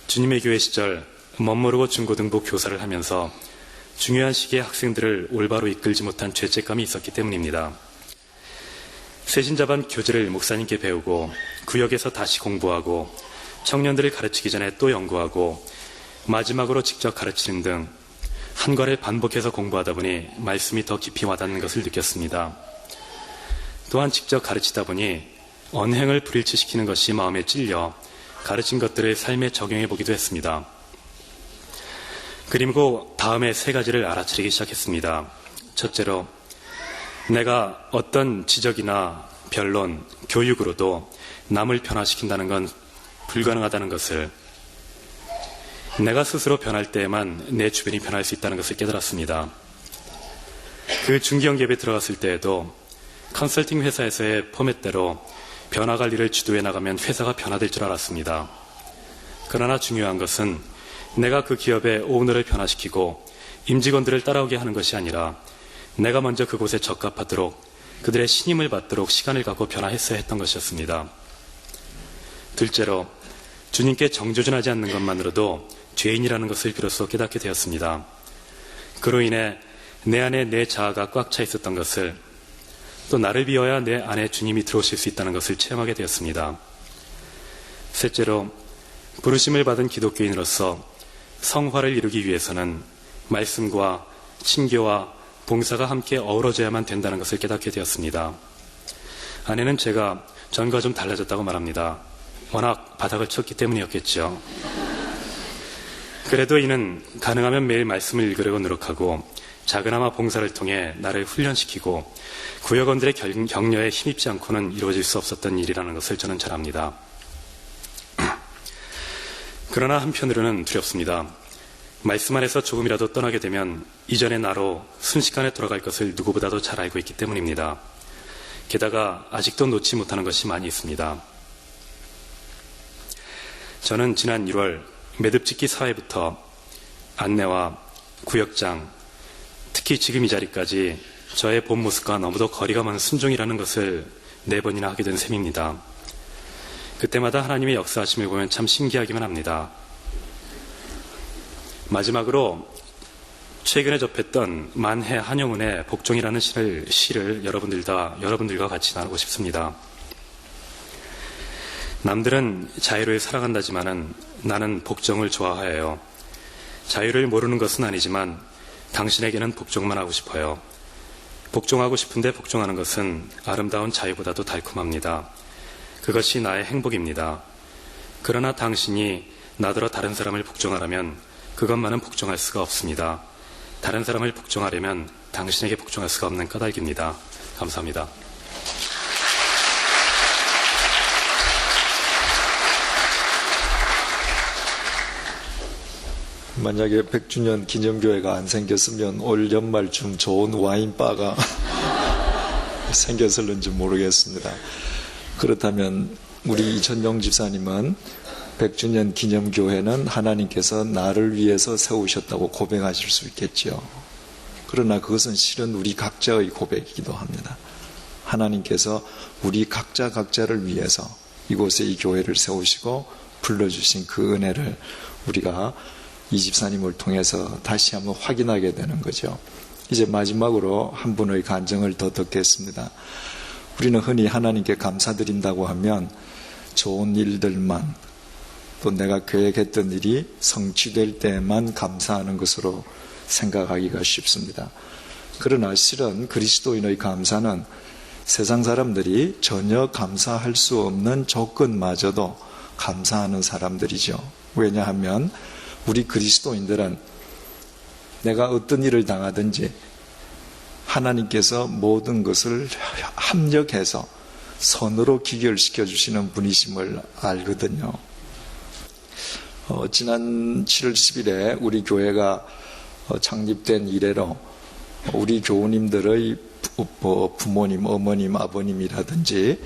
주님의 교회 시절 멋모르고 중고등부 교사를 하면서 중요한 시기에 학생들을 올바로 이끌지 못한 죄책감이 있었기 때문입니다. 세신자반 교재를 목사님께 배우고 구역에서 다시 공부하고 청년들을 가르치기 전에 또 연구하고 마지막으로 직접 가르치는 등 한 과를 반복해서 공부하다 보니 말씀이 더 깊이 와닿는 것을 느꼈습니다. 또한 직접 가르치다 보니 언행을 불일치시키는 것이 마음에 찔려 가르친 것들을 삶에 적용해 보기도 했습니다. 그리고 다음에 3가지를 알아차리기 시작했습니다. 첫째로, 내가 어떤 지적이나 변론, 교육으로도 남을 변화시킨다는 건 불가능하다는 것을, 내가 스스로 변할 때에만 내 주변이 변할 수 있다는 것을 깨달았습니다. 그 중기업에 들어갔을 때에도 컨설팅 회사에서의 포맷대로 변화 관리를 주도해 나가면 회사가 변화될 줄 알았습니다. 그러나 중요한 것은 내가 그 기업의 오너를 변화시키고 임직원들을 따라오게 하는 것이 아니라 내가 먼저 그곳에 적합하도록 그들의 신임을 받도록 시간을 갖고 변화했어야 했던 것이었습니다. 둘째로, 주님께 정조준하지 않는 것만으로도 죄인이라는 것을 비로소 깨닫게 되었습니다. 그로 인해 내 안에 내 자아가 꽉 차 있었던 것을, 또 나를 비워야 내 안에 주님이 들어오실 수 있다는 것을 체험하게 되었습니다. 셋째로, 부르심을 받은 기독교인으로서 성화를 이루기 위해서는 말씀과 친교와 봉사가 함께 어우러져야만 된다는 것을 깨닫게 되었습니다. 아내는 제가 전과 좀 달라졌다고 말합니다. 워낙 바닥을 쳤기 때문이었겠죠. 그래도 이는 가능하면 매일 말씀을 읽으려고 노력하고 작은아마 봉사를 통해 나를 훈련시키고 구역원들의 격려에 힘입지 않고는 이루어질 수 없었던 일이라는 것을 저는 잘 압니다. 그러나 한편으로는 두렵습니다. 말씀 안에서 조금이라도 떠나게 되면 이전의 나로 순식간에 돌아갈 것을 누구보다도 잘 알고 있기 때문입니다. 게다가 아직도 놓지 못하는 것이 많이 있습니다. 저는 지난 1월 매듭짓기 사회부터 안내와 구역장, 특히 지금 이 자리까지 저의 본 모습과 너무도 거리가 먼 순종이라는 것을 4번이나 하게 된 셈입니다. 그때마다 하나님의 역사하심을 보면 참 신기하기만 합니다. 마지막으로 최근에 접했던 만해 한용운의 복종이라는 시를 여러분들과 같이 나누고 싶습니다. 남들은 자유를 사랑한다지만은 나는 복종을 좋아해요. 자유를 모르는 것은 아니지만 당신에게는 복종만 하고 싶어요. 복종하고 싶은데 복종하는 것은 아름다운 자유보다도 달콤합니다. 그것이 나의 행복입니다. 그러나 당신이 나더러 다른 사람을 복종하라면 그것만은 복종할 수가 없습니다. 다른 사람을 복종하려면 당신에게 복종할 수가 없는 까닭입니다. 감사합니다. 만약에 100주년 기념교회가 안 생겼으면 올 연말쯤 좋은 와인바가 생겼을는지 모르겠습니다. 그렇다면 우리 이천용 집사님은 100주년 기념교회는 하나님께서 나를 위해서 세우셨다고 고백하실 수 있겠죠. 그러나 그것은 실은 우리 각자의 고백이기도 합니다. 하나님께서 우리 각자를 위해서 이곳에 이 교회를 세우시고 불러주신 그 은혜를 우리가 이 집사님을 통해서 다시 한번 확인하게 되는 거죠. 이제 마지막으로 한 분의 간증을 더 듣겠습니다. 우리는 흔히 하나님께 감사드린다고 하면 좋은 일들만, 또 내가 계획했던 일이 성취될 때만 감사하는 것으로 생각하기가 쉽습니다. 그러나 실은 그리스도인의 감사는 세상 사람들이 전혀 감사할 수 없는 조건마저도 감사하는 사람들이죠. 왜냐하면 우리 그리스도인들은 내가 어떤 일을 당하든지 하나님께서 모든 것을 합력해서 선으로 기결시켜 주시는 분이심을 알거든요. 지난 7월 10일에 우리 교회가 창립된 이래로 우리 교우님들의 부모님, 어머님, 아버님이라든지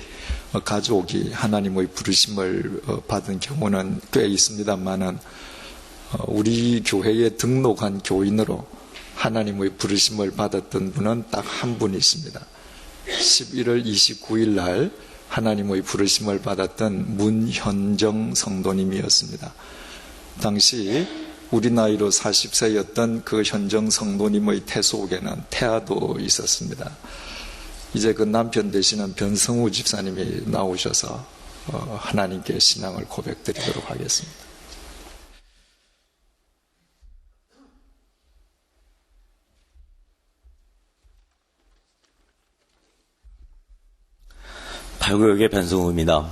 가족이 하나님의 부르심을 받은 경우는 꽤 있습니다만은 우리 교회에 등록한 교인으로 하나님의 부르심을 받았던 분은 딱 한 분 있습니다. 11월 29일 날 하나님의 부르심을 받았던 문현정 성도님이었습니다. 당시 우리 나이로 40세였던 그 현정 성도님의 태 속에는 태아도 있었습니다. 이제 그 남편 되시는 변성우 집사님이 나오셔서 하나님께 신앙을 고백드리도록 하겠습니다. 발구역의 변성우입니다.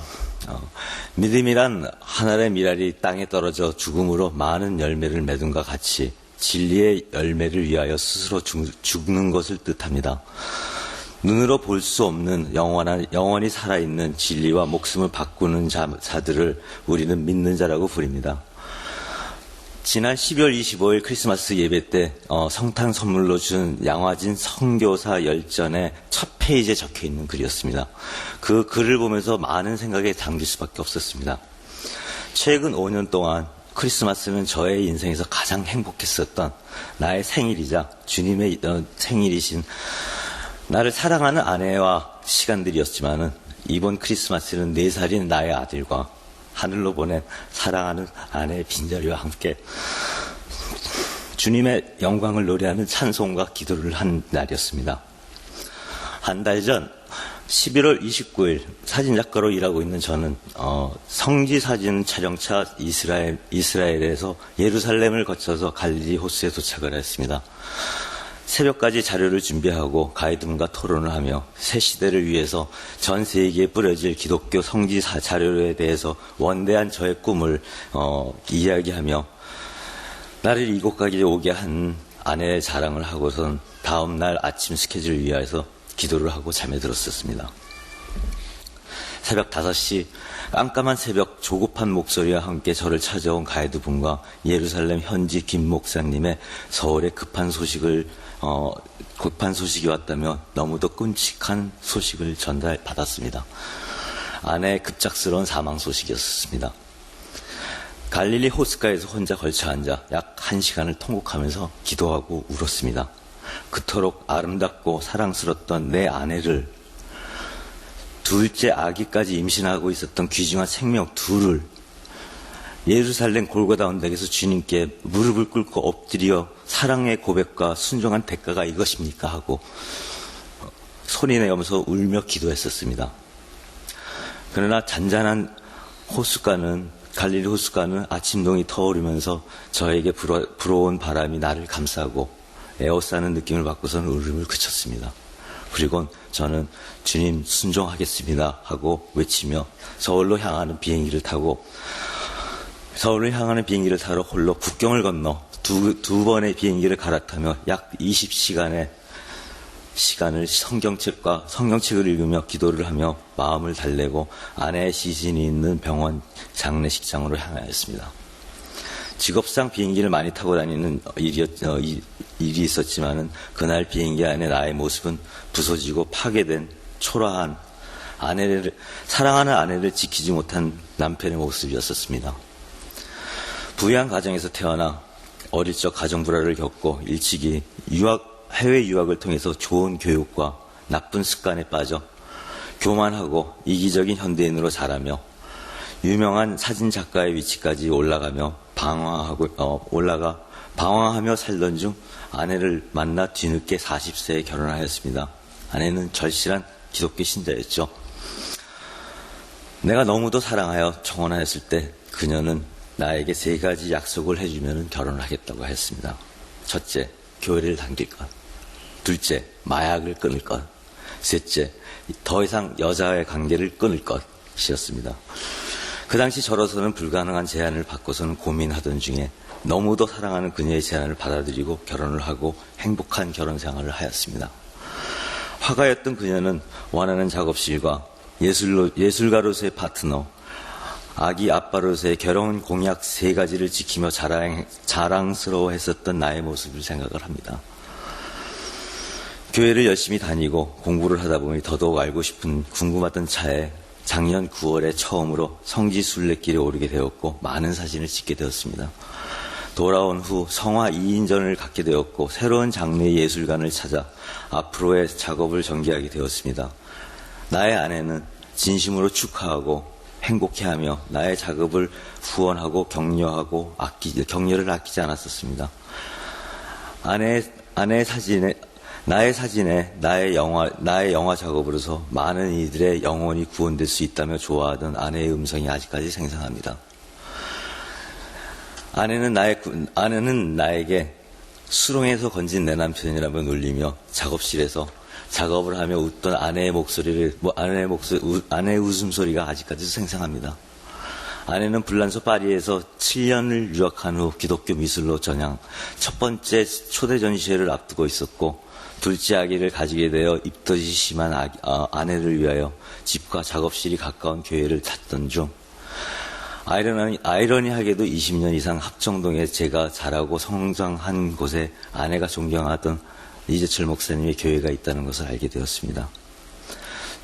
믿음이란 한 알의 밀알이 땅에 떨어져 죽음으로 많은 열매를 맺음과 같이 진리의 열매를 위하여 스스로 죽는 것을 뜻합니다. 눈으로 볼 수 없는 영원히 살아있는 진리와 목숨을 바꾸는 자들을 우리는 믿는 자라고 부릅니다. 지난 12월 25일 크리스마스 예배 때 성탄 선물로 준 양화진 선교사 열전의 첫 페이지에 적혀있는 글이었습니다. 그 글을 보면서 많은 생각에 잠길 수밖에 없었습니다. 최근 5년 동안 크리스마스는 저의 인생에서 가장 행복했었던 나의 생일이자 주님의 생일이신 나를 사랑하는 아내와 시간들이었지만은 이번 크리스마스는 4살인 나의 아들과 하늘로 보낸 사랑하는 아내의 빈자리와 함께 주님의 영광을 노래하는 찬송과 기도를 한 날이었습니다. 한 달 전 11월 29일 사진작가로 일하고 있는 저는 성지 사진 촬영차 이스라엘에서 예루살렘을 거쳐서 갈릴리 호수에 도착을 했습니다. 새벽까지 자료를 준비하고 가이드분과 토론을 하며 새 시대를 위해서 전 세계에 뿌려질 기독교 성지 자료에 대해서 원대한 저의 꿈을 이야기하며 나를 이곳까지 오게 한 아내의 자랑을 하고선 다음 날 아침 스케줄을 위해서 기도를 하고 잠에 들었었습니다. 새벽 5시 깜깜한 새벽 조급한 목소리와 함께 저를 찾아온 가이드분과 예루살렘 현지 김 목사님의 서울에 급한 소식이 왔다며 너무도 끔찍한 소식을 전달받았습니다. 아내의 급작스러운 사망 소식이었습니다. 갈릴리 호숫가에서 혼자 걸쳐 앉아 약 1시간을 통곡하면서 기도하고 울었습니다. 그토록 아름답고 사랑스럽던 내 아내를, 둘째 아기까지 임신하고 있었던 귀중한 생명 둘을 예루살렘 골고다 언덕에서 주님께 무릎을 꿇고 엎드려 사랑의 고백과 순종한 대가가 이것입니까? 하고 소리내면서 울며 기도했었습니다. 그러나 잔잔한 호숫가는 갈릴리 호숫가는 아침동이 터오르면서 저에게 불어온 바람이 나를 감싸고 에워싸는 느낌을 받고서는 울음을 그쳤습니다. 그리고 저는 주님 순종하겠습니다 하고 외치며 서울로 향하는 비행기를 타러 홀로 국경을 건너 두 번의 비행기를 갈아타며 약 20시간의 시간을 성경책을 읽으며 기도를 하며 마음을 달래고 아내의 시신이 있는 병원 장례식장으로 향하였습니다. 직업상 비행기를 많이 타고 다니는 일이 있었지만은 그날 비행기 안에 나의 모습은 부서지고 파괴된 초라한 사랑하는 아내를 지키지 못한 남편의 모습이었었습니다. 부유한 가정에서 태어나 어릴 적 가정 불화를 겪고 일찍이 해외 유학을 통해서 좋은 교육과 나쁜 습관에 빠져 교만하고 이기적인 현대인으로 자라며 유명한 사진 작가의 위치까지 올라가며 방황하며 살던 중 아내를 만나 뒤늦게 40세에 결혼하였습니다. 아내는 절실한 기독교 신자였죠. 내가 너무도 사랑하여 청혼하였을 때 그녀는 나에게 3가지 약속을 해주면 결혼을 하겠다고 했습니다. 첫째, 교회를 다닐 것. 둘째, 마약을 끊을 것. 셋째, 더 이상 여자와의 관계를 끊을 것이었습니다. 그 당시 저로서는 불가능한 제안을 받고서는 고민하던 중에 너무도 사랑하는 그녀의 제안을 받아들이고 결혼을 하고 행복한 결혼 생활을 하였습니다. 화가였던 그녀는 원하는 작업실과 예술가로서의 파트너, 아기 아빠로서의 결혼 공약 3가지를 지키며 자랑스러워했었던 나의 모습을 생각을 합니다. 교회를 열심히 다니고 공부를 하다 보니 더더욱 알고 싶은 궁금하던 차에 작년 9월에 처음으로 성지 순례길에 오르게 되었고 많은 사진을 찍게 되었습니다. 돌아온 후 성화 2인전을 갖게 되었고 새로운 장르의 예술관을 찾아 앞으로의 작업을 전개하게 되었습니다. 나의 아내는 진심으로 축하하고 행복해하며 나의 작업을 후원하고 격려를 아끼지 않았었습니다. 나의 사진에 나의 영화 작업으로서 많은 이들의 영혼이 구원될 수 있다며 좋아하던 아내의 음성이 아직까지 생생합니다. 아내는 나에게 수렁에서 건진 내 남편이라며 놀리며 작업실에서 작업을 하며 웃던 아내의 웃음소리가 아직까지도 생생합니다. 아내는 불란서 파리에서 7년을 유학한 후 기독교 미술로 전향, 첫 번째 초대 전시회를 앞두고 있었고 둘째 아기를 가지게 되어 입덧이 심한 아내를 위하여 집과 작업실이 가까운 교회를 찾던 중 아이러니하게도 20년 이상 합정동에 제가 자라고 성장한 곳에 아내가 존경하던 이재철 목사님의 교회가 있다는 것을 알게 되었습니다.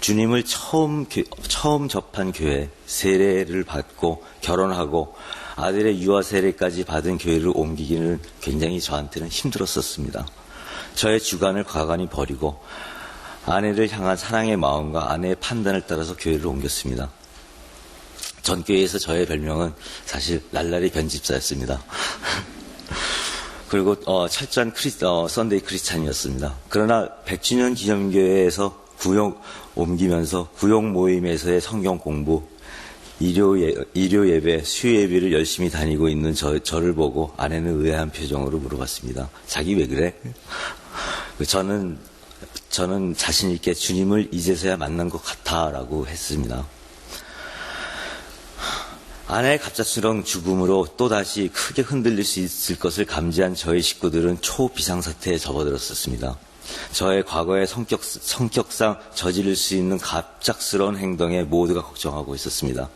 주님을 처음 접한 교회, 세례를 받고 결혼하고 아들의 유아 세례까지 받은 교회를 옮기기는 굉장히 저한테는 힘들었었습니다. 저의 주관을 과감히 버리고 아내를 향한 사랑의 마음과 아내의 판단을 따라서 교회를 옮겼습니다. 전 교회에서 저의 별명은 사실 날라리 변집사였습니다. 그리고 철저한 썬데이 크리스찬이었습니다. 그러나 100주년 기념교회에서 옮기면서 구역 모임에서의 성경 공부, 일요 예배, 수요 예배를 열심히 다니고 있는 저를 보고 아내는 의아한 표정으로 물어봤습니다. 자기 왜 그래? 저는 자신 있게 주님을 이제서야 만난 것 같아라고 했습니다. 아내의 갑작스러운 죽음으로 또다시 크게 흔들릴 수 있을 것을 감지한 저희 식구들은 초비상사태에 접어들었었습니다. 저의 과거의 성격상 저지를 수 있는 갑작스러운 행동에 모두가 걱정하고 있었습니다.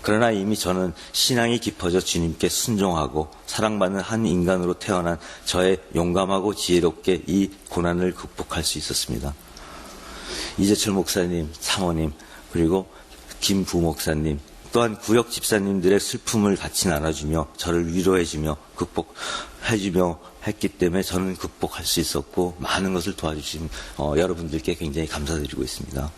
그러나 이미 저는 신앙이 깊어져 주님께 순종하고 사랑받는 한 인간으로 태어난 저의 용감하고 지혜롭게 이 고난을 극복할 수 있었습니다. 이재철 목사님, 사모님, 그리고 김 부목사님, 또한 구역 집사님들의 슬픔을 같이 나눠주며 저를 위로해주며 극복해주며 했기 때문에 저는 극복할 수 있었고 많은 것을 도와주신 여러분들께 굉장히 감사드리고 있습니다.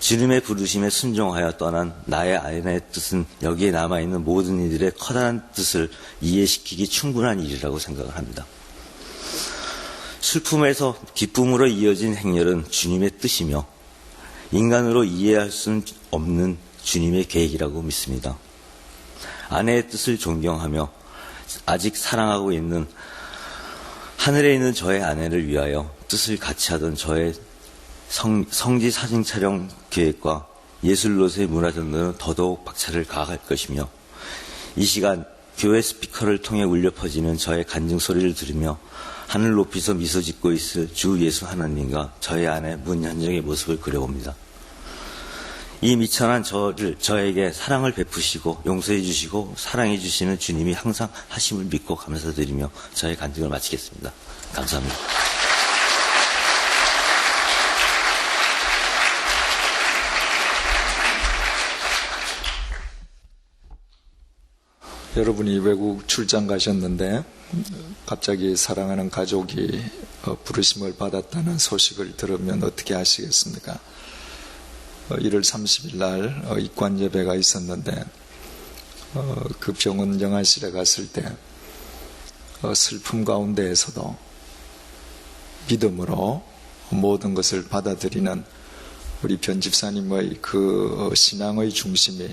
주님의 부르심에 순종하여 떠난 나의 아내의 뜻은 여기에 남아있는 모든 이들의 커다란 뜻을 이해시키기 충분한 일이라고 생각을 합니다. 슬픔에서 기쁨으로 이어진 행렬은 주님의 뜻이며 인간으로 이해할 수 없는 주님의 계획이라고 믿습니다. 아내의 뜻을 존경하며 아직 사랑하고 있는 하늘에 있는 저의 아내를 위하여 뜻을 같이 하던 저의 성지 사진 촬영 계획과 예술로서의 문화전도는 더더욱 박차를 가할 것이며 이 시간 교회 스피커를 통해 울려 퍼지는 저의 간증 소리를 들으며 하늘 높이서 미소 짓고 있을 주 예수 하나님과 저의 아내 문현정의 모습을 그려봅니다. 이 미천한 저에게 사랑을 베푸시고 용서해 주시고 사랑해 주시는 주님이 항상 하심을 믿고 감사드리며 저의 간증을 마치겠습니다. 감사합니다. 여러분이 외국 출장 가셨는데 갑자기 사랑하는 가족이 부르심을 받았다는 소식을 들으면 어떻게 하시겠습니까? 1월 30일 날 입관 예배가 있었는데 그 병원 영안실에 갔을 때 슬픔 가운데에서도 믿음으로 모든 것을 받아들이는 우리 변집사님의 그 신앙의 중심이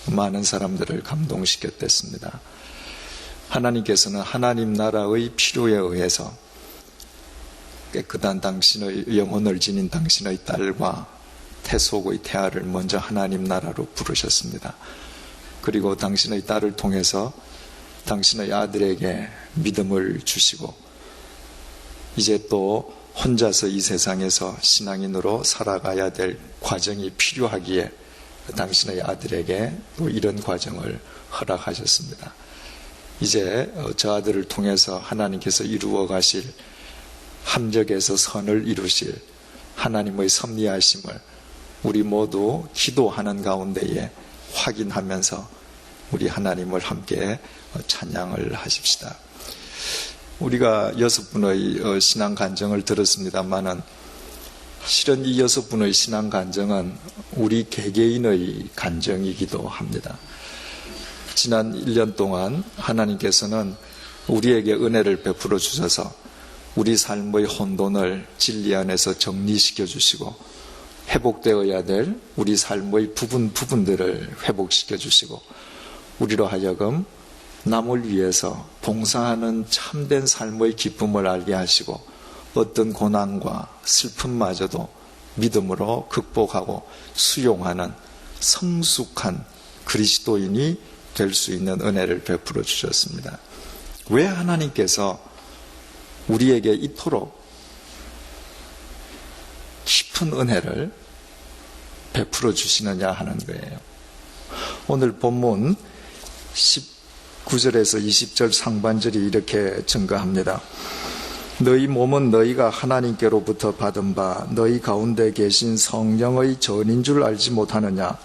많은 사람들을 감동시켰댔습니다. 하나님께서는 하나님 나라의 필요에 의해서 깨끗한 당신의 영혼을 지닌 당신의 딸과 태속의 태아를 먼저 하나님 나라로 부르셨습니다. 그리고 당신의 딸을 통해서 당신의 아들에게 믿음을 주시고 이제 또 혼자서 이 세상에서 신앙인으로 살아가야 될 과정이 필요하기에 당신의 아들에게 또 이런 과정을 허락하셨습니다. 이제 저 아들을 통해서 하나님께서 이루어 가실 함정에서 선을 이루실 하나님의 섭리하심을 우리 모두 기도하는 가운데에 확인하면서 우리 하나님을 함께 찬양을 하십시다. 우리가 6분의 신앙 간증을 들었습니다만은 실은 이 6분의 신앙 간증은 우리 개개인의 간증이기도 합니다. 지난 1년 동안 하나님께서는 우리에게 은혜를 베풀어 주셔서 우리 삶의 혼돈을 진리 안에서 정리시켜 주시고 회복되어야 될 우리 삶의 부분들을 회복시켜 주시고 우리로 하여금 남을 위해서 봉사하는 참된 삶의 기쁨을 알게 하시고 어떤 고난과 슬픔마저도 믿음으로 극복하고 수용하는 성숙한 그리스도인이 될 수 있는 은혜를 베풀어 주셨습니다. 왜 하나님께서 우리에게 이토록 깊은 은혜를 베풀어 주시느냐 하는 거예요. 오늘 본문 19절에서 20절 상반절이 이렇게 증거합니다. 너희 몸은 너희가 하나님께로부터 받은 바 너희 가운데 계신 성령의 전인 줄 알지 못하느냐.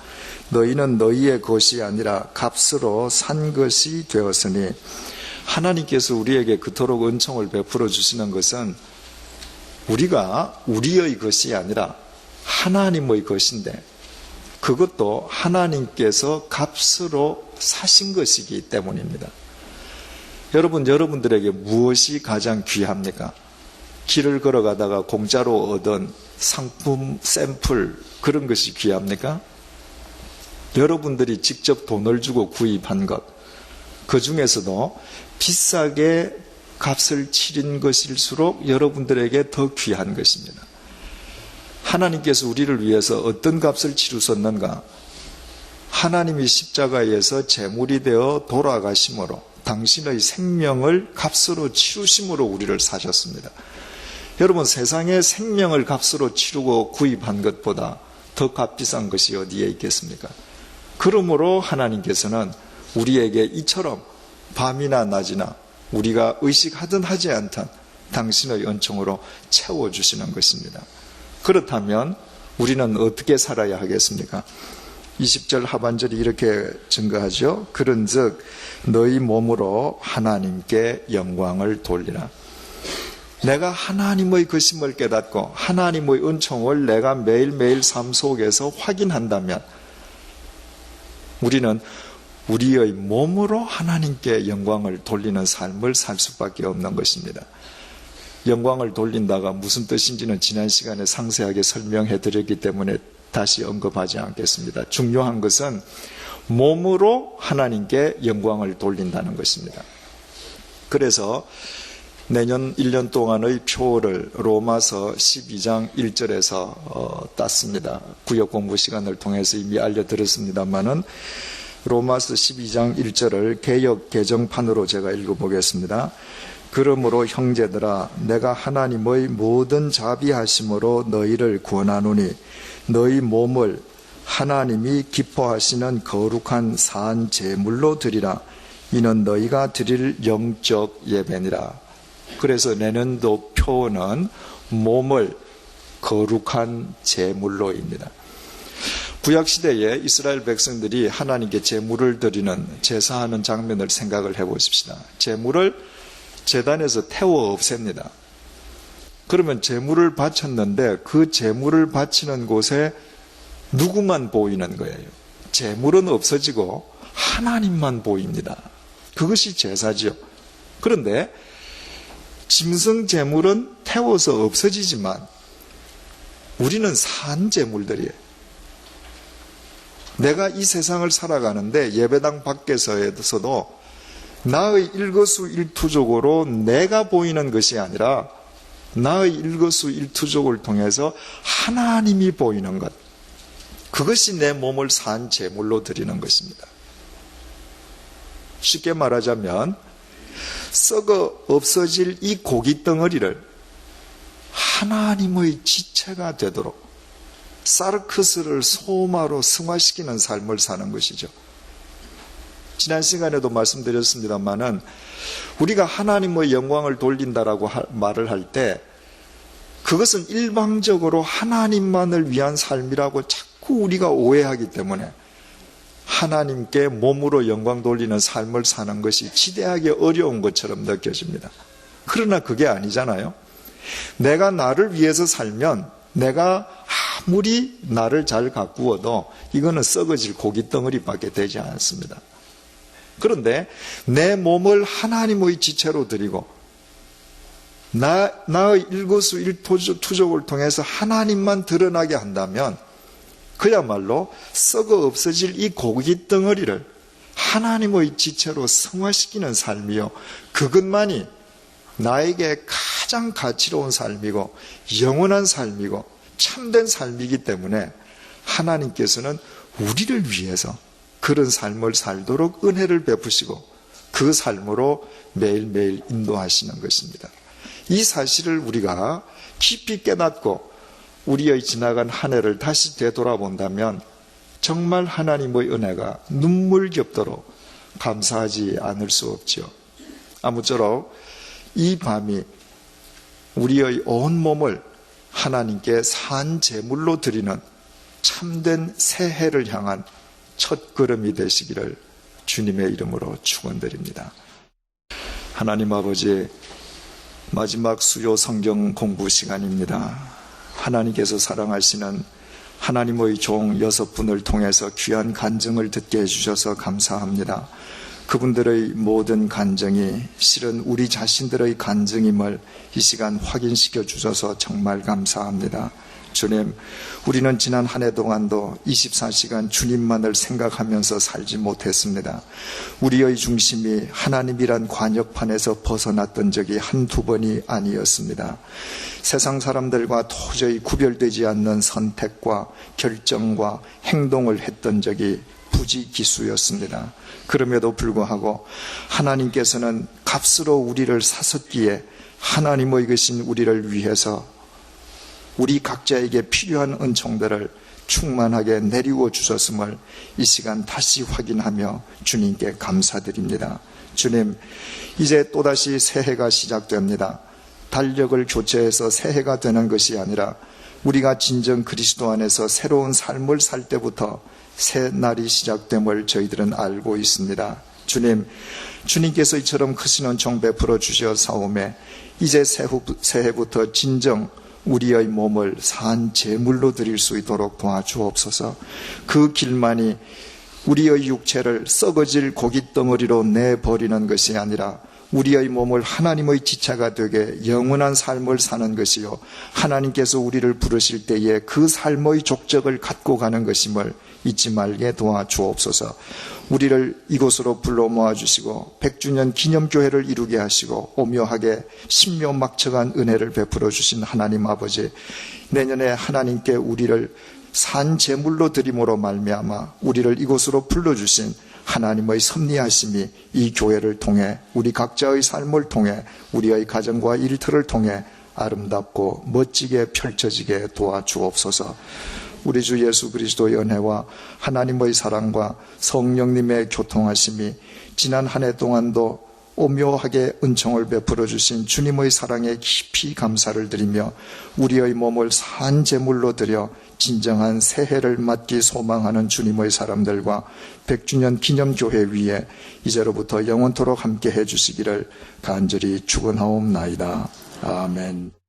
너희는 너희의 것이 아니라 값으로 산 것이 되었으니 하나님께서 우리에게 그토록 은총을 베풀어 주시는 것은 우리가 우리의 것이 아니라 하나님의 것인데 그것도 하나님께서 값으로 사신 것이기 때문입니다. 여러분들에게 무엇이 가장 귀합니까? 길을 걸어가다가 공짜로 얻은 상품, 샘플 그런 것이 귀합니까? 여러분들이 직접 돈을 주고 구입한 것, 그 중에서도 비싸게 값을 치른 것일수록 여러분들에게 더 귀한 것입니다. 하나님께서 우리를 위해서 어떤 값을 치르셨는가? 하나님이 십자가에서 제물이 되어 돌아가심으로 당신의 생명을 값으로 치르심으로 우리를 사셨습니다. 여러분, 세상에 생명을 값으로 치르고 구입한 것보다 더 값비싼 것이 어디에 있겠습니까? 그러므로 하나님께서는 우리에게 이처럼 밤이나 낮이나 우리가 의식하든 하지 않든 당신의 은총으로 채워주시는 것입니다. 그렇다면 우리는 어떻게 살아야 하겠습니까? 20절 하반절이 이렇게 증거하죠. 그런즉 너희 몸으로 하나님께 영광을 돌리라. 내가 하나님의 것임을 깨닫고 하나님의 은총을 내가 매일매일 삶 속에서 확인한다면 우리는 우리의 몸으로 하나님께 영광을 돌리는 삶을 살 수밖에 없는 것입니다. 영광을 돌린다가 무슨 뜻인지는 지난 시간에 상세하게 설명해 드렸기 때문에 다시 언급하지 않겠습니다. 중요한 것은 몸으로 하나님께 영광을 돌린다는 것입니다. 그래서 내년 1년 동안의 표를 로마서 12장 1절에서 땄습니다. 구역 공부 시간을 통해서 이미 알려드렸습니다만은 로마서 12장 1절을 개역 개정판으로 제가 읽어보겠습니다. 그러므로 형제들아 내가 하나님의 모든 자비하심으로 너희를 구원하노니 너희 몸을 하나님이 기뻐하시는 거룩한 산 제물로 드리라. 이는 너희가 드릴 영적 예배니라. 그래서 내년도 표는 몸을 거룩한 제물로입니다. 구약시대에 이스라엘 백성들이 하나님께 제물을 드리는 제사하는 장면을 생각을 해보십시다. 제물을 제단에서 태워 없앱니다. 그러면 제물을 바쳤는데 그 제물을 바치는 곳에 누구만 보이는 거예요? 제물은 없어지고 하나님만 보입니다. 그것이 제사지요. 그런데 짐승 제물은 태워서 없어지지만 우리는 산 제물들이에요. 내가 이 세상을 살아가는데 예배당 밖에서도 나의 일거수일투족으로 내가 보이는 것이 아니라 나의 일거수일투족을 통해서 하나님이 보이는 것, 그것이 내 몸을 산 제물로 드리는 것입니다. 쉽게 말하자면 썩어 없어질 이 고기 덩어리를 하나님의 지체가 되도록 사르크스를 소마로 승화시키는 삶을 사는 것이죠. 지난 시간에도 말씀드렸습니다마는 우리가 하나님의 영광을 돌린다라고 말을 할 때 그것은 일방적으로 하나님만을 위한 삶이라고 자꾸 우리가 오해하기 때문에 하나님께 몸으로 영광 돌리는 삶을 사는 것이 지대하게 어려운 것처럼 느껴집니다. 그러나 그게 아니잖아요. 내가 나를 위해서 살면 내가 아무리 나를 잘 가꾸어도 이거는 썩어질 고기 덩어리밖에 되지 않습니다. 그런데 내 몸을 하나님의 지체로 드리고 나의 일거수일투족을 통해서 하나님만 드러나게 한다면 그야말로 썩어 없어질 이 고기 덩어리를 하나님의 지체로 승화시키는 삶이요, 그것만이 나에게 가장 가치로운 삶이고 영원한 삶이고 참된 삶이기 때문에 하나님께서는 우리를 위해서 그런 삶을 살도록 은혜를 베푸시고 그 삶으로 매일매일 인도하시는 것입니다. 이 사실을 우리가 깊이 깨닫고 우리의 지나간 한 해를 다시 되돌아본다면 정말 하나님의 은혜가 눈물겹도록 감사하지 않을 수 없지요. 아무쪼록 이 밤이 우리의 온 몸을 하나님께 산 제물로 드리는 참된 새해를 향한 첫 걸음이 되시기를 주님의 이름으로 축원드립니다. 하나님 아버지, 마지막 수요 성경 공부 시간입니다. 하나님께서 사랑하시는 하나님의 종 6분을 통해서 귀한 간증을 듣게 해주셔서 감사합니다. 그분들의 모든 간증이 실은 우리 자신들의 간증임을 이 시간 확인시켜 주셔서 정말 감사합니다. 주님, 우리는 지난 한 해 동안도 24시간 주님만을 생각하면서 살지 못했습니다. 우리의 중심이 하나님이란 관역판에서 벗어났던 적이 한두 번이 아니었습니다. 세상 사람들과 도저히 구별되지 않는 선택과 결정과 행동을 했던 적이 부지기수였습니다. 그럼에도 불구하고 하나님께서는 값으로 우리를 사셨기에 하나님의 것인 우리를 위해서 우리 각자에게 필요한 은총들을 충만하게 내리워 주셨음을 이 시간 다시 확인하며 주님께 감사드립니다. 주님, 이제 또다시 새해가 시작됩니다. 달력을 교체해서 새해가 되는 것이 아니라 우리가 진정 그리스도 안에서 새로운 삶을 살 때부터 새 날이 시작됨을 저희들은 알고 있습니다. 주님, 주님께서 이처럼 크신 은총 베풀어 주시었사오매 이제 새해부터 진정 우리의 몸을 산 제물로 드릴 수 있도록 도와주옵소서. 그 길만이 우리의 육체를 썩어질 고깃덩어리로 내버리는 것이 아니라 우리의 몸을 하나님의 지체가 되게 영원한 삶을 사는 것이요 하나님께서 우리를 부르실 때에 그 삶의 족적을 갖고 가는 것임을 잊지 말게 도와주옵소서. 우리를 이곳으로 불러 모아주시고 100주년 기념교회를 이루게 하시고 오묘하게 신묘막측한 은혜를 베풀어 주신 하나님 아버지, 내년에 하나님께 우리를 산 제물로 드림으로 말미암아 우리를 이곳으로 불러주신 하나님의 섭리하심이 이 교회를 통해 우리 각자의 삶을 통해 우리의 가정과 일터를 통해 아름답고 멋지게 펼쳐지게 도와주옵소서. 우리 주 예수 그리스도의 은혜와 하나님의 사랑과 성령님의 교통하심이 지난 한 해 동안도 오묘하게 은총을 베풀어 주신 주님의 사랑에 깊이 감사를 드리며 우리의 몸을 산 제물로 드려 진정한 새해를 맞기 소망하는 주님의 사람들과 100주년 기념교회 위에 이제로부터 영원토록 함께 해주시기를 간절히 축원하옵나이다. 아멘.